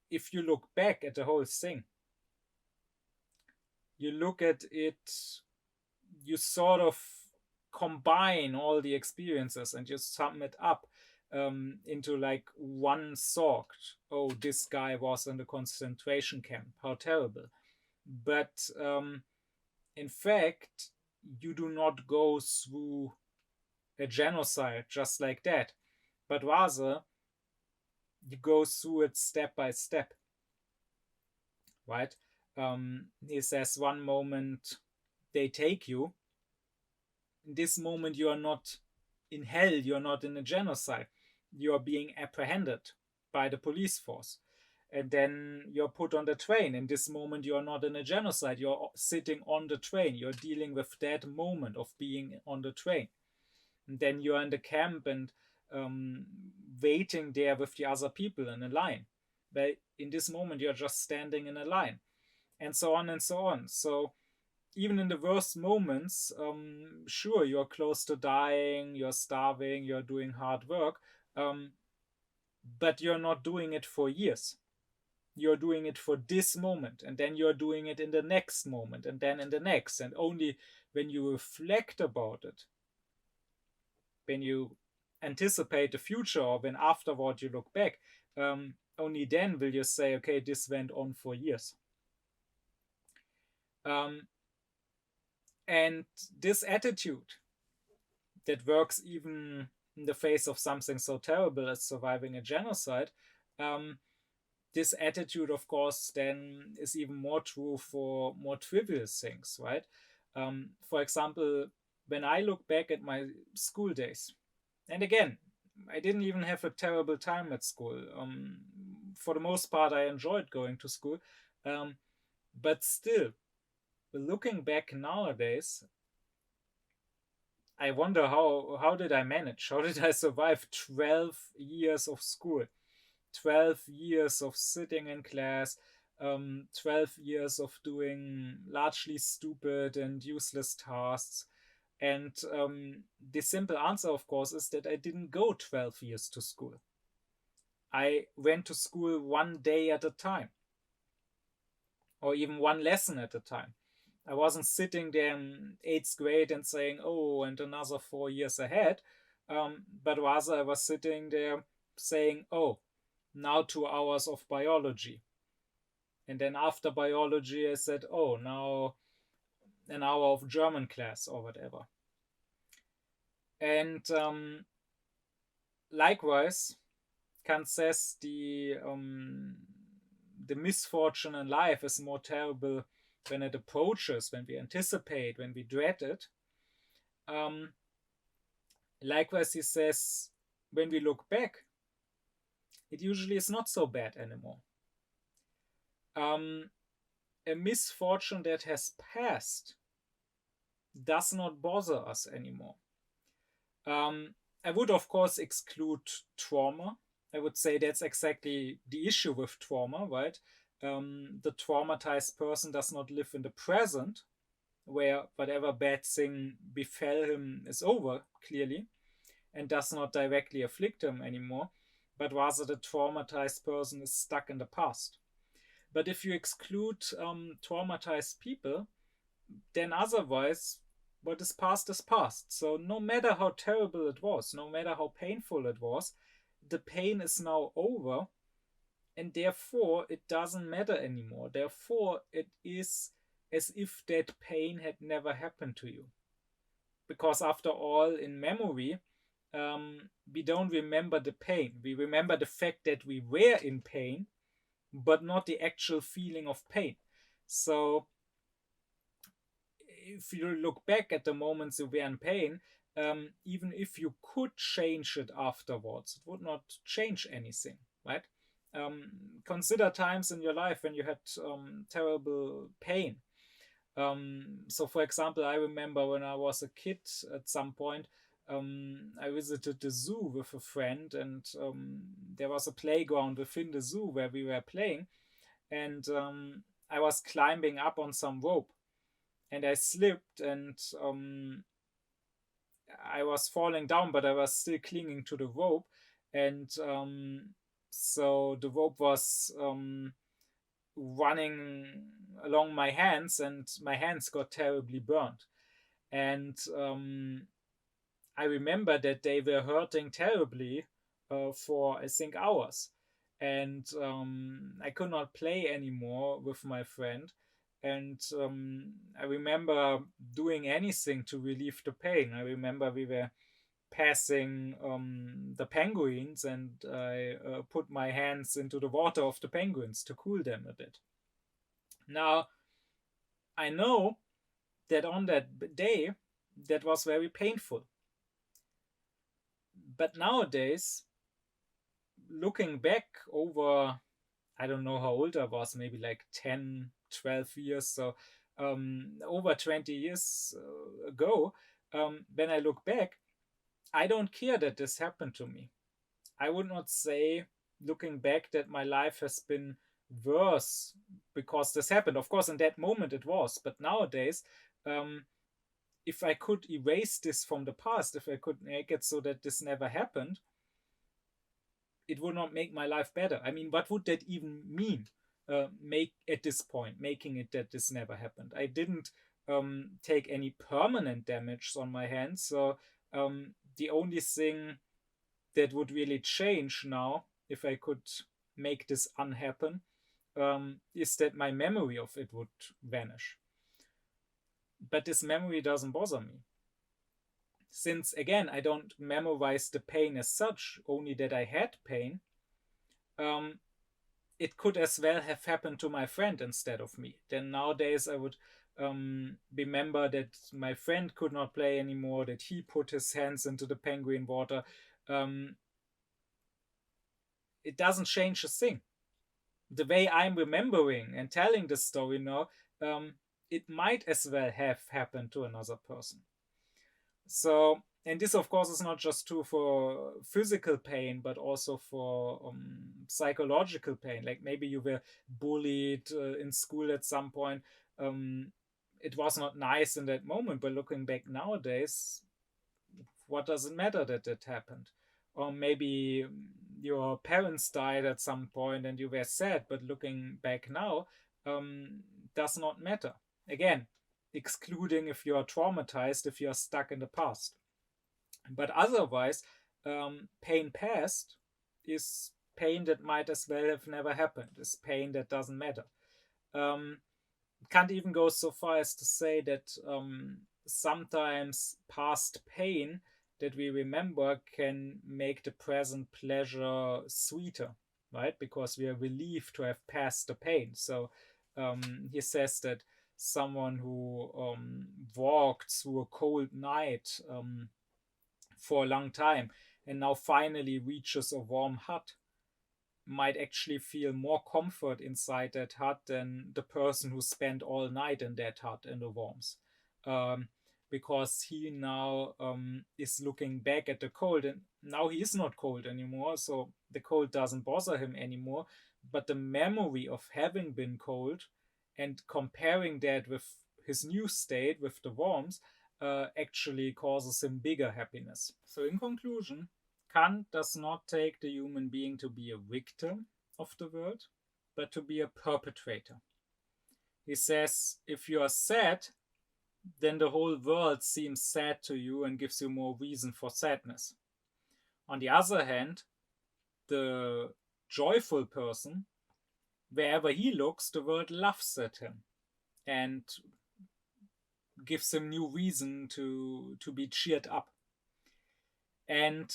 S1: if you look back at the whole thing, you look at it, you sort of combine all the experiences and you sum it up into like one thought. Oh, this guy was in the concentration camp. How terrible." But in fact, you do not go through a genocide just like that, but rather you go through it step by step, right? He says one moment they take you. In this moment, you are not in hell, you're not in a genocide. You are being apprehended by the police force. And then you're put on the train. In this moment, you are not in a genocide. You're sitting on the train. You're dealing with that moment of being on the train. And then you're in the camp and um, waiting there with the other people in a line. But in this moment, you're just standing in a line, and so on and so on. So even in the worst moments, sure, you're close to dying, you're starving, you're doing hard work, um, but you're not doing it for years. You're doing it for this moment, and then you're doing it in the next moment, and then in the next. And only when you reflect about it, when you anticipate the future, or when afterward you look back, only then will you say, okay, this went on for years. Um, and this attitude that works even in the face of something so terrible as surviving a genocide, um, this attitude, of course, then is even more true for more trivial things, right? For example, when I look back at my school days, and again, I didn't even have a terrible time at school. For the most part, I enjoyed going to school. Um, but still, looking back nowadays, I wonder how did I manage? How did I survive 12 years of school? 12 years of sitting in class, 12 years of doing largely stupid and useless tasks. And the simple answer, of course, is that I didn't go 12 years to school. I went to school one day at a time, or even one lesson at a time. I wasn't sitting there in eighth grade and saying, "Oh, and another 4 years ahead," but rather I was sitting there saying, "Oh, now 2 hours of biology." And then after biology, I said, "Oh, now an hour of German class," or whatever. And likewise, Kant says the misfortune in life is more terrible when it approaches, when we anticipate, when we dread it. Um, Likewise, he says, when we look back, it usually is not so bad anymore. A misfortune that has passed does not bother us anymore. I would, of course, exclude trauma. I would say that's exactly the issue with trauma, right? The traumatized person does not live in the present, where whatever bad thing befell him is over, clearly, and does not directly afflict him anymore, but rather the traumatized person is stuck in the past. But if you exclude traumatized people, then otherwise, what is past is past. So no matter how terrible it was, no matter how painful it was, the pain is now over, and therefore it doesn't matter anymore. Therefore, it is as if that pain had never happened to you. Because after all, in memory, we don't remember the pain. We remember the fact that we were in pain, but not the actual feeling of pain. So if you look back at the moments you were in pain, even if you could change it afterwards, it would not change anything, right? Consider times in your life when you had terrible pain. So, for example, I remember when I was a kid at some point, I visited the zoo with a friend, and there was a playground within the zoo where we were playing, and I was climbing up on some rope, and I slipped, and I was falling down, but I was still clinging to the rope, and so the rope was running along my hands, and my hands got terribly burned. And I remember that they were hurting terribly for, I think, hours. And I could not play anymore with my friend. And I remember doing anything to relieve the pain. I remember we were passing the penguins, and I put my hands into the water of the penguins to cool them a bit. Now, I know that on that day, that was very painful. But nowadays, looking back over, I don't know how old I was, maybe like 10, 12 years, so over 20 years ago, when I look back, I don't care that this happened to me. I would not say, looking back, that my life has been worse because this happened. Of course, in that moment it was, but nowadays, um, if I could erase this from the past, if I could make it so that this never happened, it would not make my life better. I mean, what would that even mean? Make at this point, making it that this never happened. I didn't take any permanent damage on my hands, so the only thing that would really change now, if I could make this unhappen, is that my memory of it would vanish. But this memory doesn't bother me. Since, again, I don't memorize the pain as such, only that I had pain, um, it could as well have happened to my friend instead of me. Then nowadays I would remember that my friend could not play anymore, that he put his hands into the penguin water. Um, it doesn't change a thing. The way I'm remembering and telling the story now, it might as well have happened to another person. So, and this, of course, is not just true for physical pain, but also for psychological pain. Like maybe you were bullied in school at some point. Um, it was not nice in that moment, but looking back nowadays, what does it matter that it happened? Or maybe your parents died at some point and you were sad, but looking back now, does not matter. Again, excluding if you are traumatized, if you are stuck in the past. But otherwise, pain past is pain that might as well have never happened, is pain that doesn't matter. Kant even goes so far as to say that sometimes past pain that we remember can make the present pleasure sweeter, right? Because we are relieved to have passed the pain. So he says that someone who walked through a cold night for a long time and now finally reaches a warm hut might actually feel more comfort inside that hut than the person who spent all night in that hut in the warmth. Um, because he now is looking back at the cold, and now he is not cold anymore, so the cold doesn't bother him anymore. But the memory of having been cold and comparing that with his new state, with the warmth, actually causes him bigger happiness. So, in conclusion, Kant does not take the human being to be a victim of the world, but to be a perpetrator. He says, if you are sad, then the whole world seems sad to you and gives you more reason for sadness. On the other hand, the joyful person, wherever he looks, the world laughs at him and gives him new reason to be cheered up. And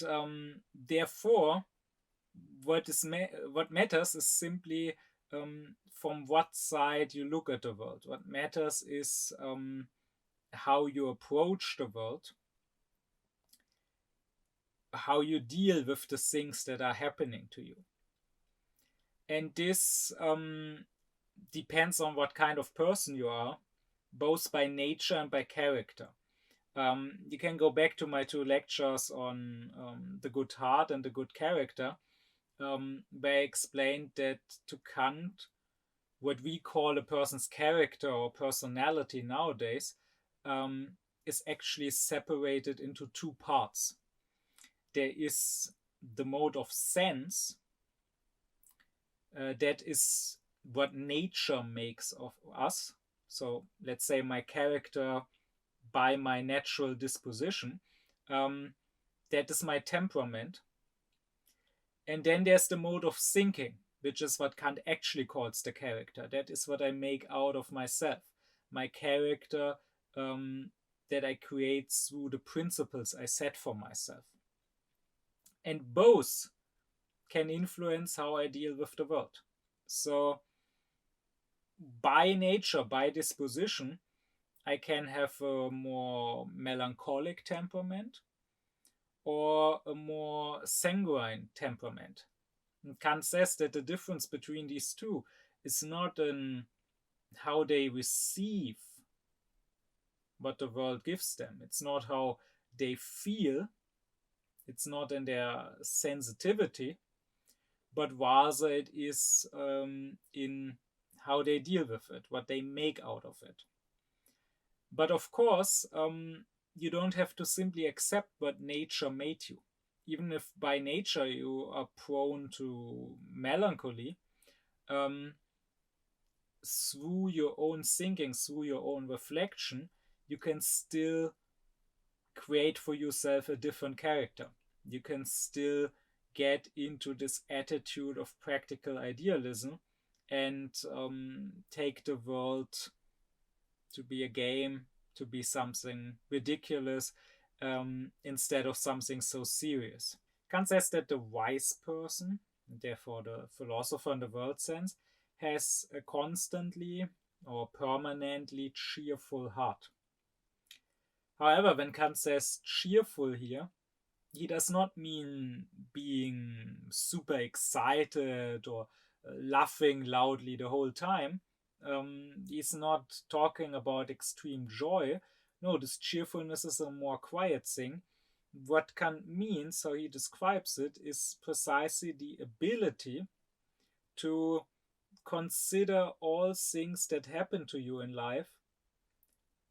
S1: therefore, what matters is simply from what side you look at the world. What matters is how you approach the world, how you deal with the things that are happening to you. And this depends on what kind of person you are, both by nature and by character. You can go back to my 2 lectures on the good heart and the good character, where I explained that to Kant, what we call a person's character or personality nowadays is actually separated into 2 parts. There is the mode of sense, that is what nature makes of us. So let's say my character by my natural disposition, that is my temperament. And then there's the mode of thinking, which is what Kant actually calls the character. That is what I make out of myself. My character that I create through the principles I set for myself. And both can influence how I deal with the world. So by nature, by disposition, I can have a more melancholic temperament or a more sanguine temperament. And Kant says that the difference between these two is not in how they receive what the world gives them. It's not how they feel. It's not in their sensitivity, but rather it is in how they deal with it, what they make out of it. But of course, you don't have to simply accept what nature made you. Even if by nature you are prone to melancholy, through your own thinking, through your own reflection, you can still create for yourself a different character. You can still get into this attitude of practical idealism and take the world to be a game, to be something ridiculous, instead of something so serious. Kant says that the wise person, therefore the philosopher in the world sense, has a constantly or permanently cheerful heart. However, when Kant says cheerful here, he does not mean being super excited or laughing loudly the whole time. He's not talking about extreme joy. No, this cheerfulness is a more quiet thing. What Kant means, how he describes it, is precisely the ability to consider all things that happen to you in life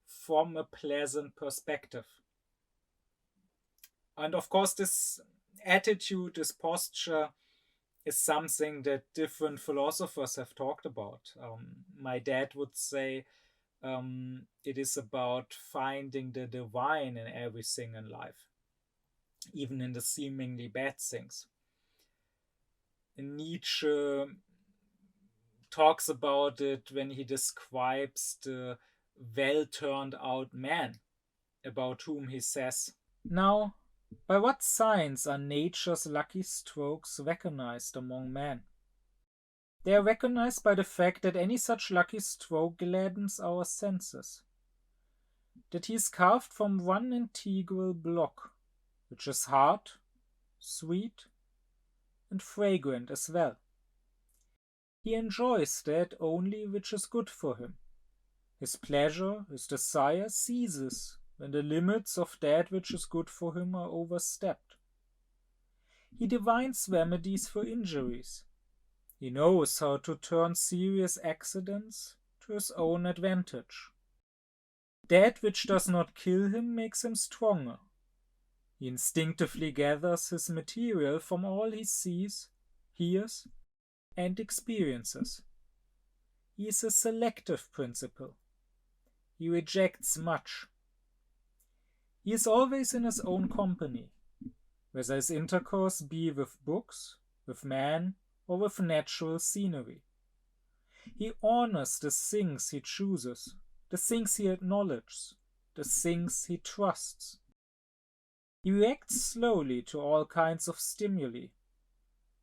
S1: from a pleasant perspective. And of course, this attitude, this posture, is something that different philosophers have talked about. My dad would say it is about finding the divine in everything in life, even in the seemingly bad things. And Nietzsche talks about it when he describes the well-turned-out man, about whom he says, "Now, by what signs are nature's lucky strokes recognized among men? They are recognized by the fact that any such lucky stroke gladdens our senses, that he is carved from one integral block, which is hard, sweet, and fragrant as well. He enjoys that only which is good for him. His pleasure, his desire ceases when the limits of that which is good for him are overstepped. He divines remedies for injuries. He knows how to turn serious accidents to his own advantage. That which does not kill him makes him stronger. He instinctively gathers his material from all he sees, hears, and experiences. He is a selective principle. He rejects much. He is always in his own company, whether his intercourse be with books, with man, or with natural scenery. He honors the things he chooses, the things he acknowledges, the things he trusts. He reacts slowly to all kinds of stimuli,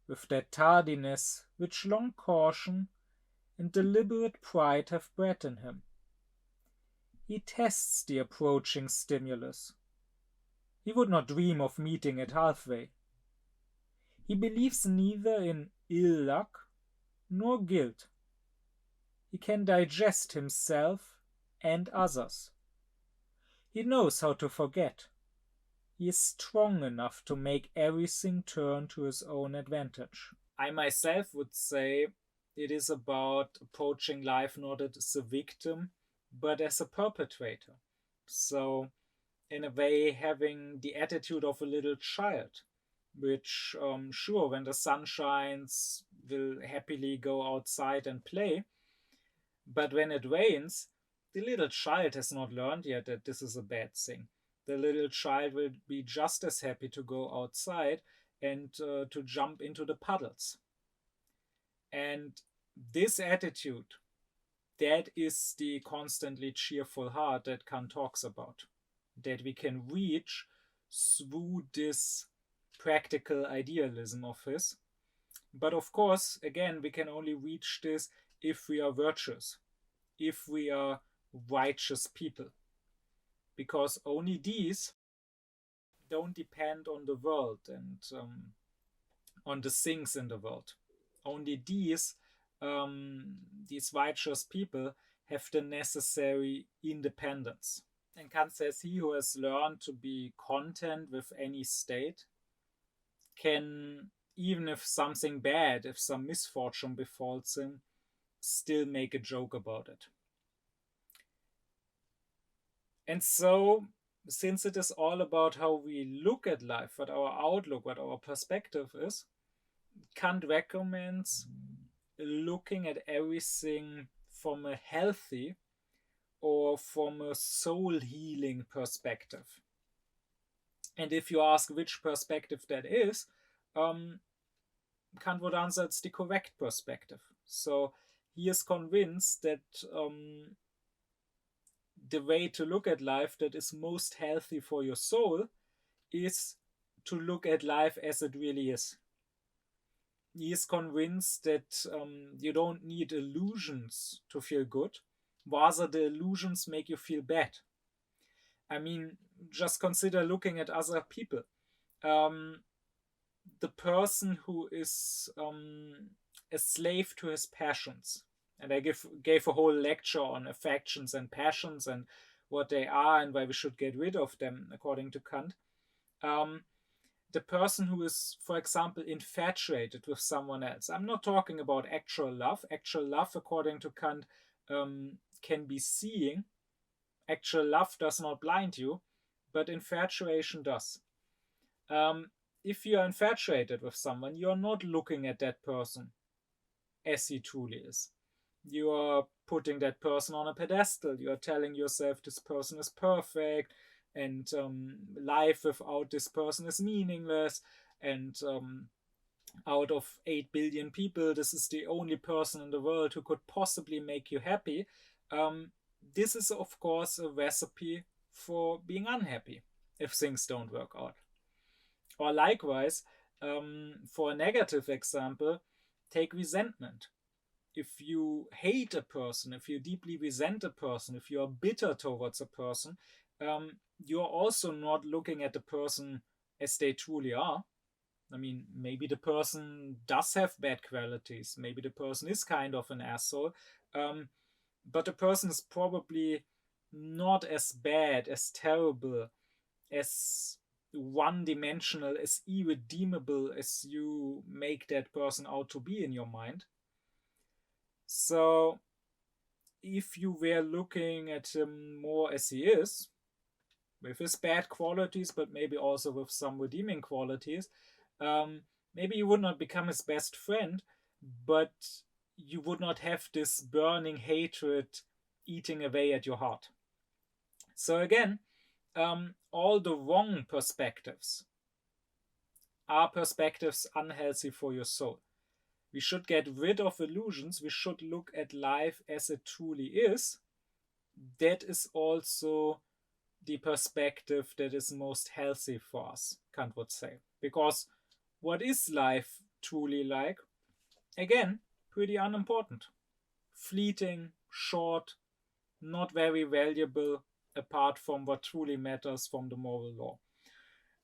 S1: with that tardiness which long caution and deliberate pride have bred in him. He tests the approaching stimulus. He would not dream of meeting it halfway. He believes neither in ill luck nor guilt. He can digest himself and others. He knows how to forget. He is strong enough to make everything turn to his own advantage. I myself would say it is about approaching life not as a victim, but as a perpetrator. So, in a way, having the attitude of a little child, which, sure, when the sun shines, will happily go outside and play. But when it rains, the little child has not learned yet that this is a bad thing. The little child will be just as happy to go outside and to jump into the puddles. And this attitude, that is the constantly cheerful heart that Kant talks about, that we can reach through this practical idealism of his. But of course, again, we can only reach this if we are virtuous, if we are righteous people, because only these don't depend on the world and on the things in the world. Only these righteous people have the necessary independence. And Kant says he who has learned to be content with any state can, even if something bad, if some misfortune befalls him, still make a joke about it. And so, since it is all about how we look at life, what our outlook, what our perspective is, Kant recommends looking at everything from a healthy or from a soul healing perspective. And if you ask which perspective that is, Kant would answer it's the correct perspective. So he is convinced that the way to look at life that is most healthy for your soul is to look at life as it really is. He is convinced that you don't need illusions to feel good. Rather, the illusions make you feel bad. I mean, just consider looking at other people. The person who is a slave to his passions, and I gave a whole lecture on affections and passions and what they are and why we should get rid of them, according to Kant. The person who is, for example, infatuated with someone else. I'm not talking about actual love. Actual love, according to Kant, can be seeing. Actual love does not blind you, but infatuation does. If you are infatuated with someone, you're not looking at that person as he truly is. You are putting that person on a pedestal. You are telling yourself this person is perfect, and life without this person is meaningless, and out of 8 billion people, this is the only person in the world who could possibly make you happy. This is, of course, a recipe for being unhappy if things don't work out. Or likewise, for a negative example, take resentment. If you hate a person, if you deeply resent a person, if you are bitter towards a person, you're also not looking at the person as they truly are. I mean, maybe the person does have bad qualities. Maybe the person is kind of an asshole. But the person is probably not as bad, as terrible, as one-dimensional, as irredeemable as you make that person out to be in your mind. So, if you were looking at him more as he is, with his bad qualities, but maybe also with some redeeming qualities, maybe you would not become his best friend, but you would not have this burning hatred eating away at your heart. So again, all the wrong perspectives are perspectives unhealthy for your soul. We should get rid of illusions. We should look at life as it truly is. That is also the perspective that is most healthy for us, Kant would say. Because what is life truly like? Again, pretty unimportant. Fleeting, short, not very valuable, apart from what truly matters from the moral law.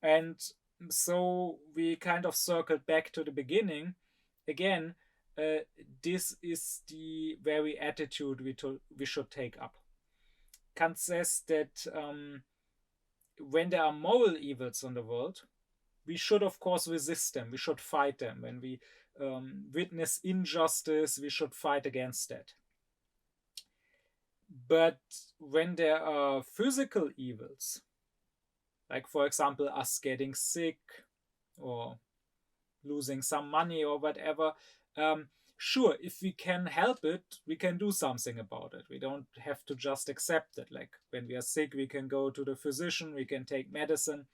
S1: And so we kind of circled back to the beginning. Again, this is the very attitude we should take up. Kant says that when there are moral evils in the world, we should, of course, resist them. We should fight them. When we witness injustice, we should fight against that. But when there are physical evils, like, for example, us getting sick or losing some money or whatever, sure, if we can help it, we can do something about it. We don't have to just accept it. Like, when we are sick, we can go to the physician, we can take medicine.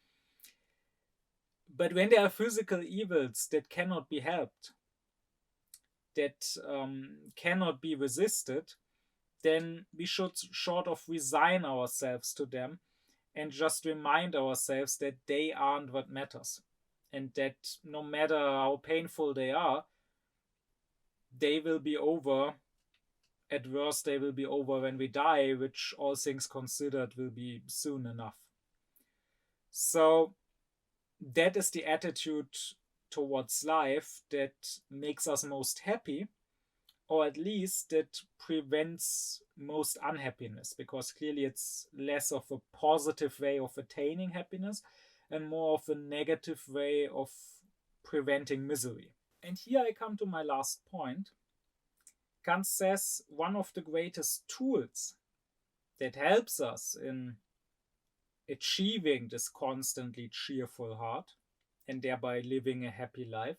S1: But when there are physical evils that cannot be helped, that cannot be resisted, then we should sort of resign ourselves to them and just remind ourselves that they aren't what matters. And that no matter how painful they are, they will be over. At worst, they will be over when we die, which, all things considered, will be soon enough. So that is the attitude towards life that makes us most happy, or at least that prevents most unhappiness, because clearly it's less of a positive way of attaining happiness and more of a negative way of preventing misery. And here I come to my last point. Kant says one of the greatest tools that helps us in achieving this constantly cheerful heart and thereby living a happy life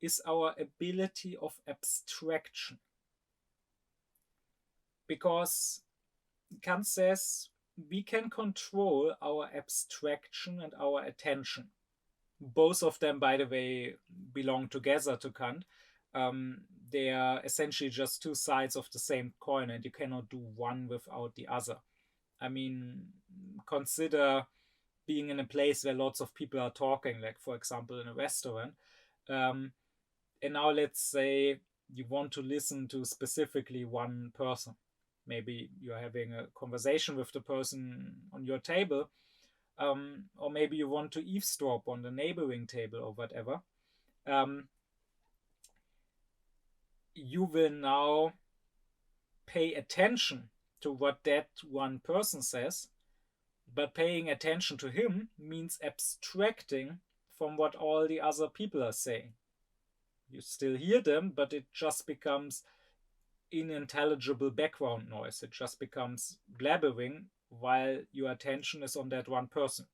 S1: is our ability of abstraction. Because Kant says we can control our abstraction and our attention. Both of them, by the way, belong together to Kant. They are essentially just two sides of the same coin, and you cannot do one without the other. I mean, consider being in a place where lots of people are talking, like, for example, in a restaurant. And now let's say you want to listen to specifically one person. Maybe you're having a conversation with the person on your table, or maybe you want to eavesdrop on the neighboring table or whatever. You will now pay attention to what that one person says, but paying attention to him means abstracting from what all the other people are saying. You still hear them, but it just becomes unintelligible background noise. It just becomes blabbering while your attention is on that one person.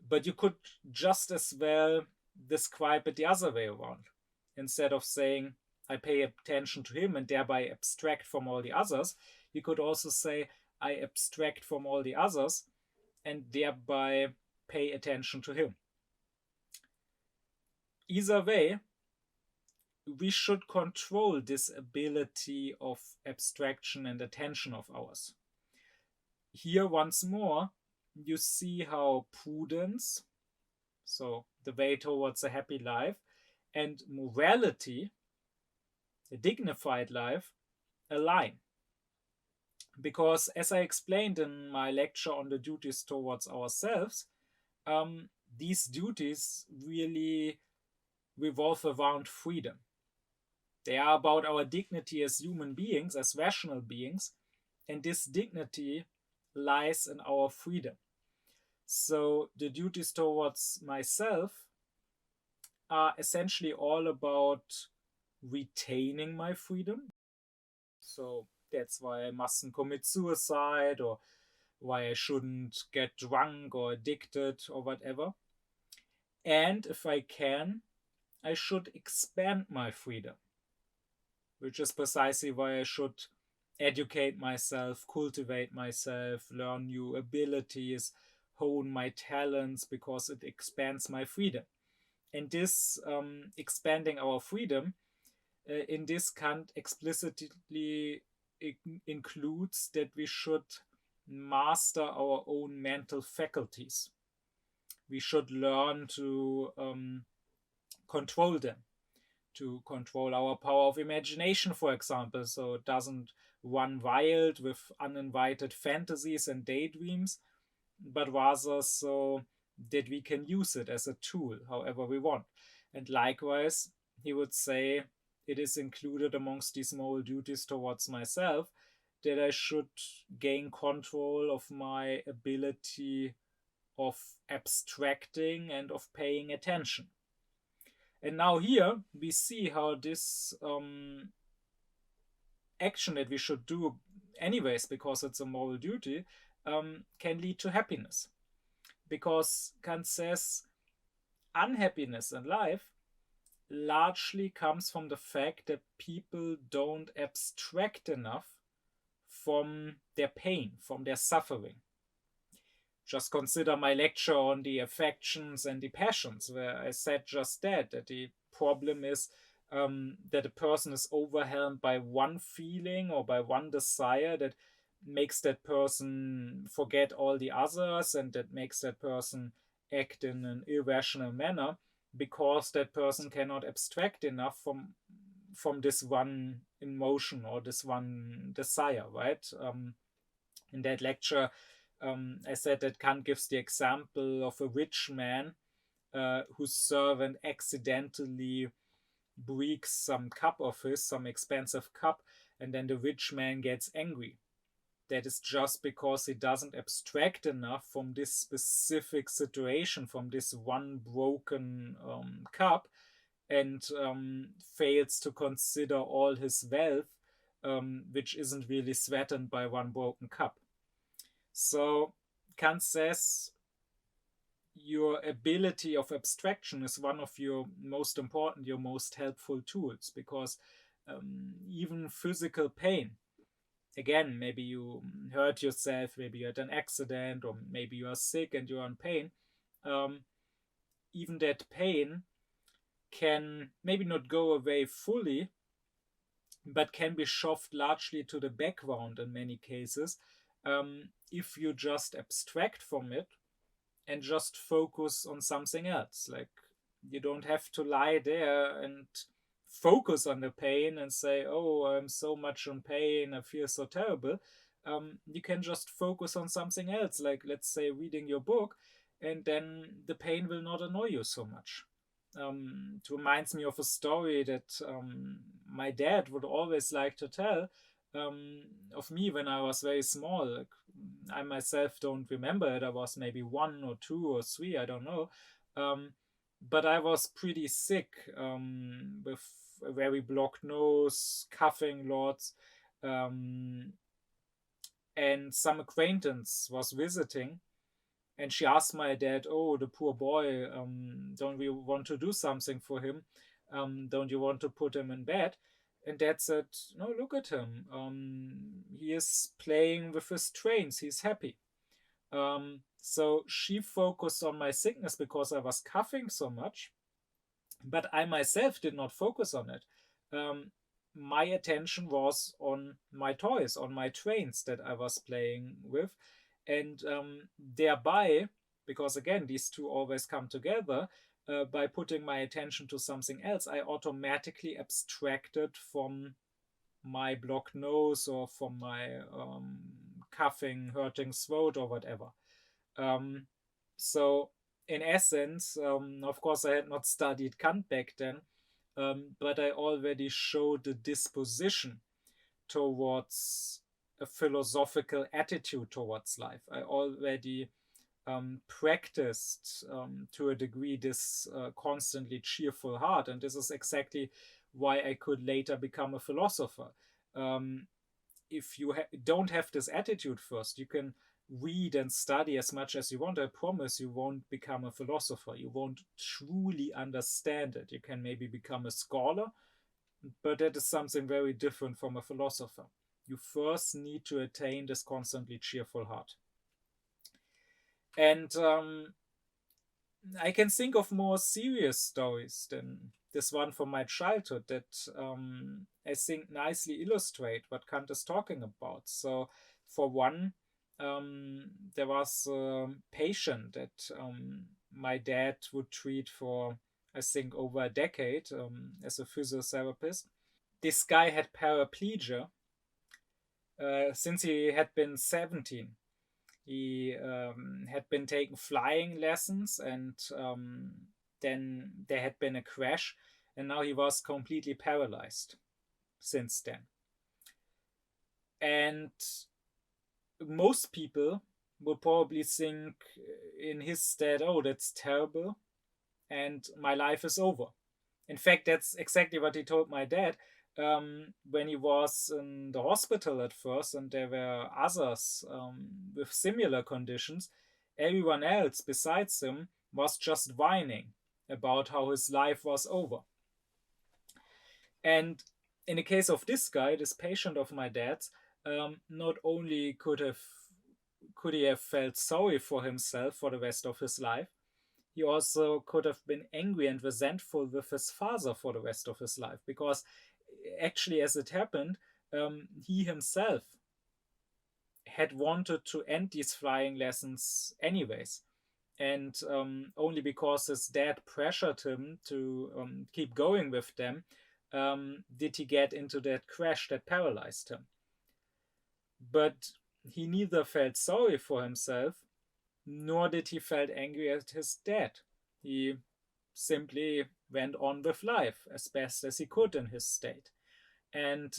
S1: But you could just as well describe it the other way around. Instead of saying, I pay attention to him and thereby abstract from all the others, you could also say, I abstract from all the others and thereby pay attention to him. Either way, we should control this ability of abstraction and attention of ours. Here, once more, you see how prudence, so the way towards a happy life, and morality, a dignified life, align. Because, as I explained in my lecture on the duties towards ourselves, these duties really revolve around freedom. They are about our dignity as human beings, as rational beings, and this dignity lies in our freedom. So the duties towards myself are essentially all about retaining my freedom. So that's why I mustn't commit suicide, or why I shouldn't get drunk or addicted or whatever. And if I can, I should expand my freedom, which is precisely why I should educate myself, cultivate myself, learn new abilities, hone my talents, because it expands my freedom. And this expanding our freedom, in this Kant explicitly includes that we should master our own mental faculties. We should learn to control them, to control our power of imagination, for example, so it doesn't run wild with uninvited fantasies and daydreams, but rather so that we can use it as a tool however we want. And likewise, he would say, it is included amongst these moral duties towards myself that I should gain control of my ability of abstracting and of paying attention. And now here we see how this action that we should do anyways, because it's a moral duty, can lead to happiness. Because Kant says unhappiness in life largely comes from the fact that people don't abstract enough from their pain, from their suffering. Just consider my lecture on the affections and the passions, where I said just that the problem is that a person is overwhelmed by one feeling or by one desire that makes that person forget all the others, and that makes that person act in an irrational manner, because that person cannot abstract enough from this one emotion or this one desire, right? In that lecture, I said that Kant gives the example of a rich man whose servant accidentally breaks some cup of his, some expensive cup, and then the rich man gets angry. That is just because he doesn't abstract enough from this specific situation, from this one broken cup, and fails to consider all his wealth, which isn't really threatened by one broken cup. So Kant says your ability of abstraction is one of your most important, your most helpful tools, because even physical pain, again, maybe you hurt yourself, maybe you had an accident, or maybe you are sick and you're in pain, even that pain can maybe not go away fully, but can be shoved largely to the background in many cases, if you just abstract from it and just focus on something else. Like, you don't have to lie there and focus on the pain and say, oh, I'm so much in pain, I feel so terrible. You can just focus on something else, like, let's say, reading your book, and then the pain will not annoy you so much. It reminds me of a story that my dad would always like to tell, of me when I was very small. Like, I myself don't remember it. I was maybe 1 or 2 or 3, I don't know. But I was pretty sick, with a very blocked nose, coughing lots, and some acquaintance was visiting, and she asked my dad, "Oh, the poor boy, don't we want to do something for him? Don't you want to put him in bed?" And Dad said, "No, look at him. He is playing with his trains. He's happy." So she focused on my sickness because I was coughing so much, but I myself did not focus on it. My attention was on my toys, on my trains that I was playing with, and thereby, because again, these two always come together, by putting my attention to something else, I automatically abstracted from my blocked nose or from my coughing, hurting throat or whatever. So in essence, of course, I had not studied Kant back then, but I already showed the disposition towards a philosophical attitude towards life. I already practiced, to a degree, this constantly cheerful heart, and this is exactly why I could later become a philosopher. If you don't have this attitude first, you can read and study as much as you want. I promise you won't become a philosopher. You won't truly understand it. You can maybe become a scholar, but that is something very different from a philosopher. You first need to attain this constantly cheerful heart. And I can think of more serious stories than this one from my childhood that I think nicely illustrate what Kant is talking about. So, for one, there was a patient that my dad would treat for, I think, over a decade, as a physiotherapist. This guy had paraplegia since he had been 17. He had been taking flying lessons, and then there had been a crash, and now he was completely paralyzed since then. And most people would probably think in his stead, oh, that's terrible, and my life is over. In fact, that's exactly what he told my dad when he was in the hospital at first, and there were others with similar conditions. Everyone else besides him was just whining about how his life was over. And in the case of this guy, this patient of my dad's, not only could he have felt sorry for himself for the rest of his life, he also could have been angry and resentful with his father for the rest of his life, because actually, as it happened, he himself had wanted to end these flying lessons anyways. And only because his dad pressured him to keep going with them did he get into that crash that paralyzed him. But he neither felt sorry for himself, nor did he felt angry at his dad. He simply went on with life as best as he could in his state. And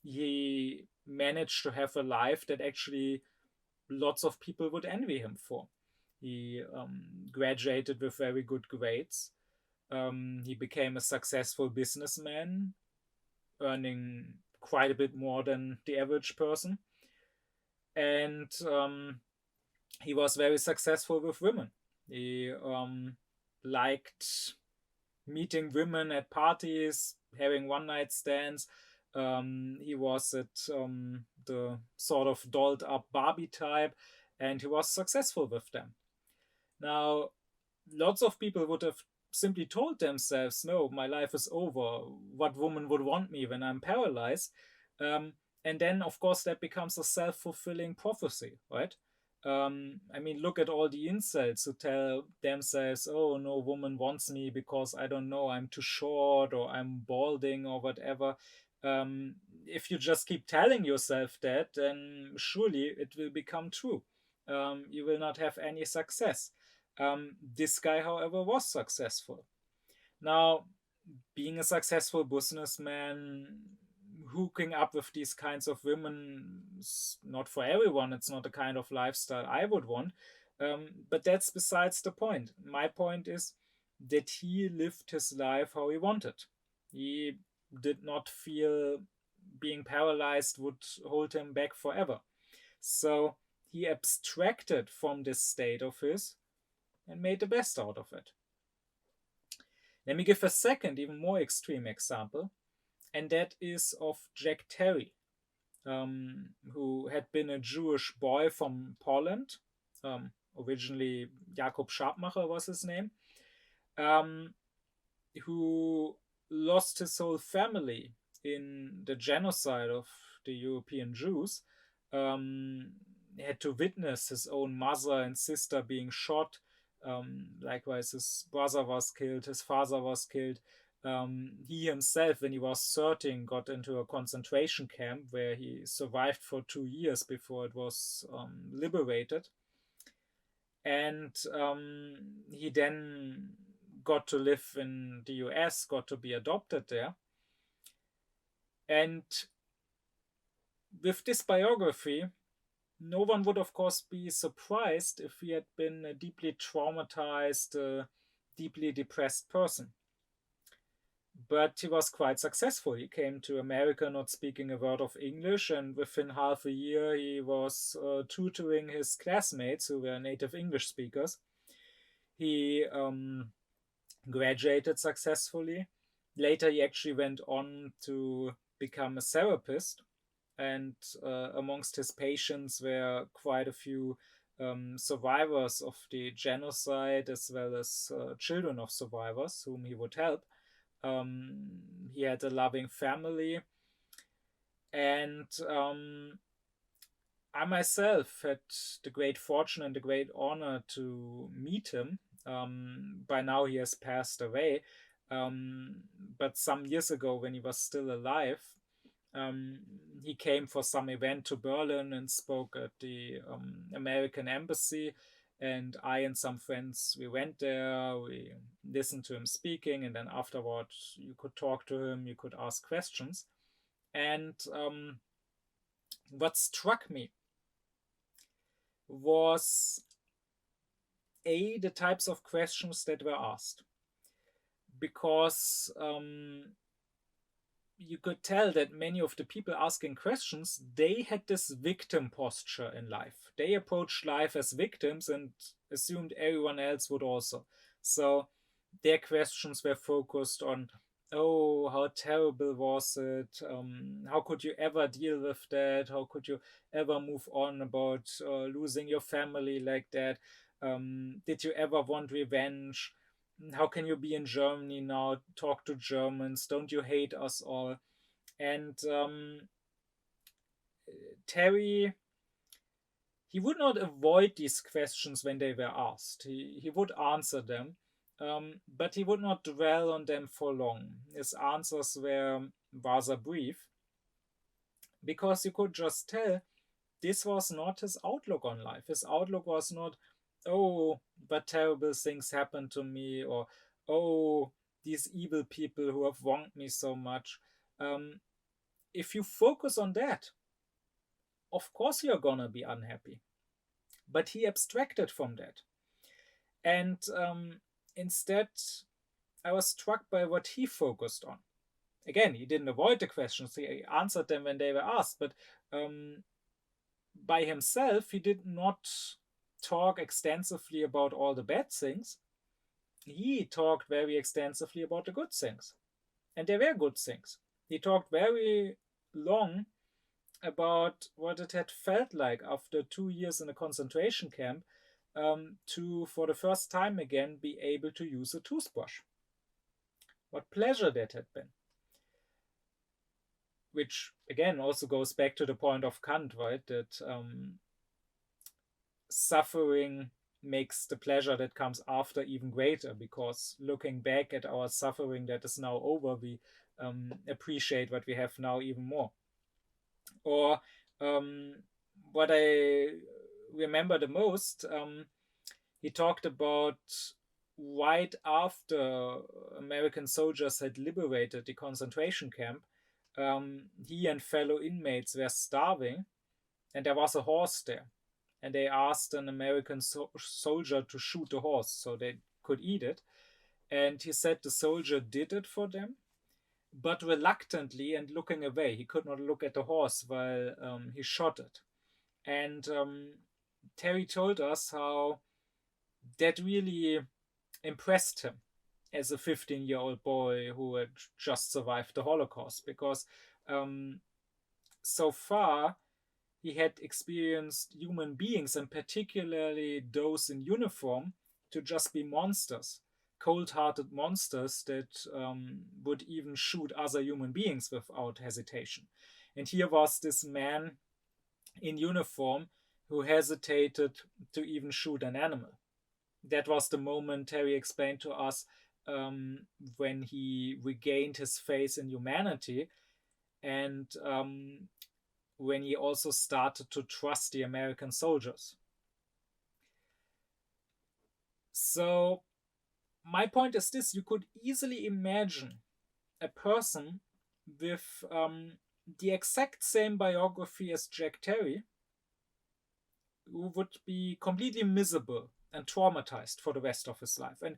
S1: he managed to have a life that actually lots of people would envy him for. He graduated with very good grades. He became a successful businessman, earning quite a bit more than the average person. And he was very successful with women. He liked meeting women at parties, having one night stands. He was at the sort of dolled up Barbie type, and he was successful with them. Now, lots of people would have simply told themselves, no, my life is over. What woman would want me when I'm paralyzed? And then, of course, that becomes a self fulfilling prophecy, right? I mean, look at all the incels who tell themselves, oh, no woman wants me because I don't know, I'm too short or I'm balding or whatever. If you just keep telling yourself that, then surely it will become true. You will not have any success. This guy, however, was successful. Now, being a successful businessman, hooking up with these kinds of women is not for everyone. It's not the kind of lifestyle I would want. But that's besides the point. My point is that he lived his life how he wanted. He did not feel being paralyzed would hold him back forever. So he abstracted from this state of his and made the best out of it. Let me give a second, even more extreme example, and that is of Jack Terry, who had been a Jewish boy from Poland. Originally, Jakob Schabmacher was his name, who lost his whole family in the genocide of the European Jews. He had to witness his own mother and sister being shot. Likewise, his brother was killed, his father was killed. He himself, when he was 13, got into a concentration camp where he survived for 2 years before it was liberated. And he then got to live in the US, got to be adopted there. And with this biography, no one would, of course, be surprised if he had been a deeply traumatized, deeply depressed person. But he was quite successful. He came to America not speaking a word of English, and within half a year, he was tutoring his classmates who were native English speakers. He graduated successfully. Later, he actually went on to become a therapist, and amongst his patients were quite a few survivors of the genocide, as well as children of survivors whom he would help. He had a loving family, and I myself had the great fortune and the great honor to meet him. By now he has passed away, but some years ago, when he was still alive, he came for some event to Berlin and spoke at the American embassy. And I and some friends, we went there, we listened to him speaking, and then afterward, you could talk to him, you could ask questions. And What struck me was the types of questions that were asked, because you could tell that many of the people asking questions, they had this victim posture in life. They approached life as victims and assumed everyone else would also. So their questions were focused on, oh, how terrible was it? How could you ever deal with that? How could you ever move on about losing your family like that? Did you ever want revenge? How can you be in Germany now? Talk to Germans. Don't you hate us all? And Terry, he would not avoid these questions when they were asked. He would answer them, but he would not dwell on them for long. His answers were rather brief, because you could just tell this was not his outlook on life. His outlook was not, oh, but terrible things happened to me, or oh, these evil people who have wronged me so much. If you focus on that, of course you're gonna be unhappy. But he abstracted from that. And instead, I was struck by what he focused on. Again, he didn't avoid the questions, he answered them when they were asked, but by himself, he did not talk extensively about all the bad things. He talked very extensively about the good things. And there were good things. He talked very long about what it had felt like after 2 years in a concentration camp, to, for the first time again, be able to use a toothbrush. What pleasure that had been. Which, again, also goes back to the point of Kant, right? That suffering makes the pleasure that comes after even greater, because looking back at our suffering that is now over, we appreciate what we have now even more. Or what I remember the most, he talked about right after American soldiers had liberated the concentration camp, he and fellow inmates were starving, and there was a horse there. And they asked an American soldier to shoot the horse so they could eat it. And he said the soldier did it for them, but reluctantly and looking away. He could not look at the horse while he shot it. And Terry told us how that really impressed him as a 15-year-old boy who had just survived the Holocaust, because so far he had experienced human beings, and particularly those in uniform, to just be monsters, cold-hearted monsters that would even shoot other human beings without hesitation. And here was this man in uniform who hesitated to even shoot an animal. That was the moment Terry explained to us, when he regained his faith in humanity, and when he also started to trust the American soldiers. So my point is this: you could easily imagine a person with the exact same biography as Jack Terry, who would be completely miserable and traumatized for the rest of his life. And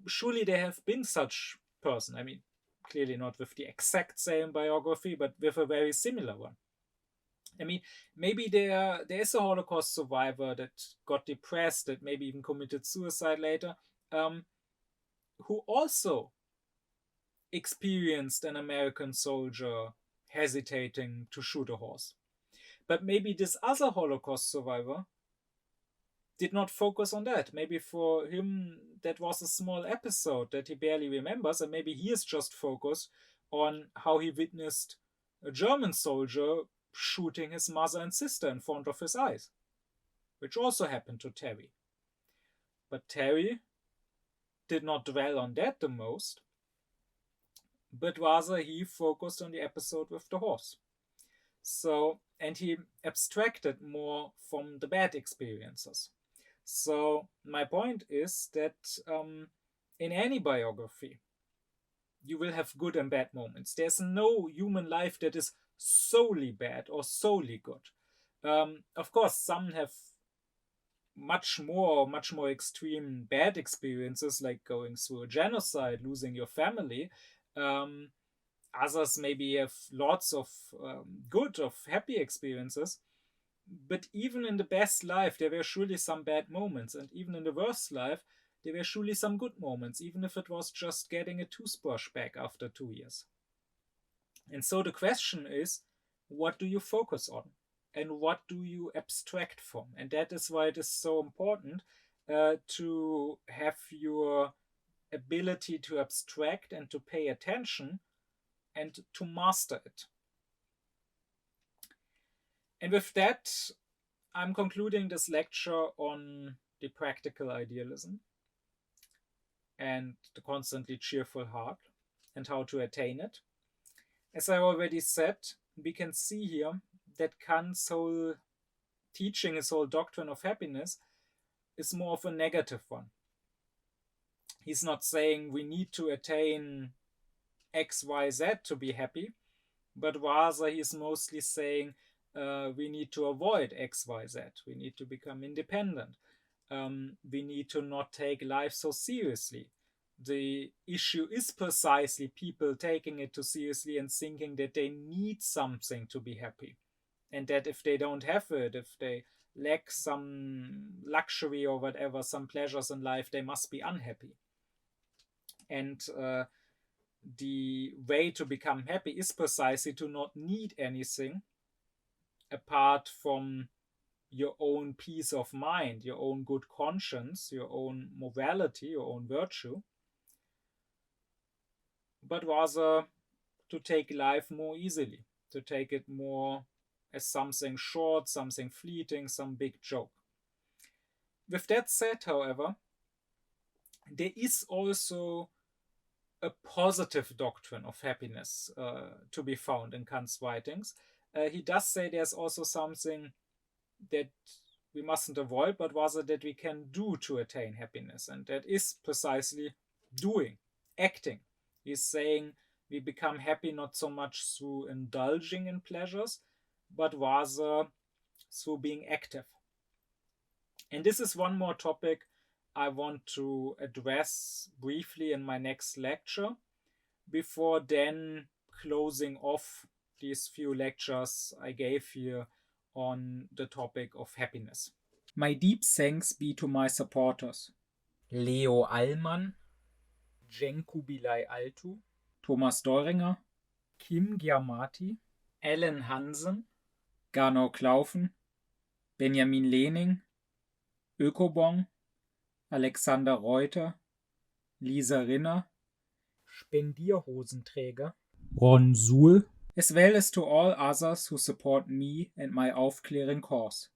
S1: surely there have been such person. I mean, clearly not with the exact same biography, but with a very similar one. I mean, maybe there is a Holocaust survivor that got depressed, that maybe even committed suicide later, who also experienced an American soldier hesitating to shoot a horse. But maybe this other Holocaust survivor did not focus on that. Maybe for him that was a small episode that he barely remembers, and maybe he is just focused on how he witnessed a German soldier shooting his mother and sister in front of his eyes, which also happened to Terry. But Terry did not dwell on that the most, but rather he focused on the episode with the horse. So, and he abstracted more from the bad experiences. So my point is that in any biography, you will have good and bad moments. There's no human life that is solely bad or solely good. Of course, some have much more extreme bad experiences, like going through a genocide, losing your family. Um, Others maybe have lots of good, of happy experiences. But even in the best life, there were surely some bad moments, and even in the worst life, there were surely some good moments, even if it was just getting a toothbrush back after 2 years. And so the question is, what do you focus on? And what do you abstract from? And that is why it is so important to have your ability to abstract and to pay attention and to master it. And with that, I'm concluding this lecture on the practical idealism and the constantly cheerful heart and how to attain it. As I already said, we can see here that Kant's whole teaching, his whole doctrine of happiness, is more of a negative one. He's not saying we need to attain X, Y, Z to be happy, but rather he's mostly saying we need to avoid X, Y, Z. We need to become independent. We need to not take life so seriously. The issue is precisely people taking it too seriously and thinking that they need something to be happy. And that if they don't have it, if they lack some luxury or whatever, some pleasures in life, they must be unhappy. And the way to become happy is precisely to not need anything apart from your own peace of mind, your own good conscience, your own morality, your own virtue, but rather to take life more easily, to take it more as something short, something fleeting, some big joke. With that said, however, there is also a positive doctrine of happiness to be found in Kant's writings. He does say there's also something that we mustn't avoid, but rather that we can do to attain happiness. And that is precisely doing, acting. He's saying we become happy not so much through indulging in pleasures, but rather through being active. And this is one more topic I want to address briefly in my next lecture, before then closing off these few lectures I gave here on the topic of happiness. My deep thanks be to my supporters: Leo Allmann, Cenk Kubilay Altu, Thomas Deuringer, Kim Giamatti, Ellen Hansen, Gernot Klaufen, Benjamin Lehning, Ökobong, Alexander Reuter, Lisa Rinner, Spendierhosenträger, Ron Suhl, as well as to all others who support me and my aufkläring cause.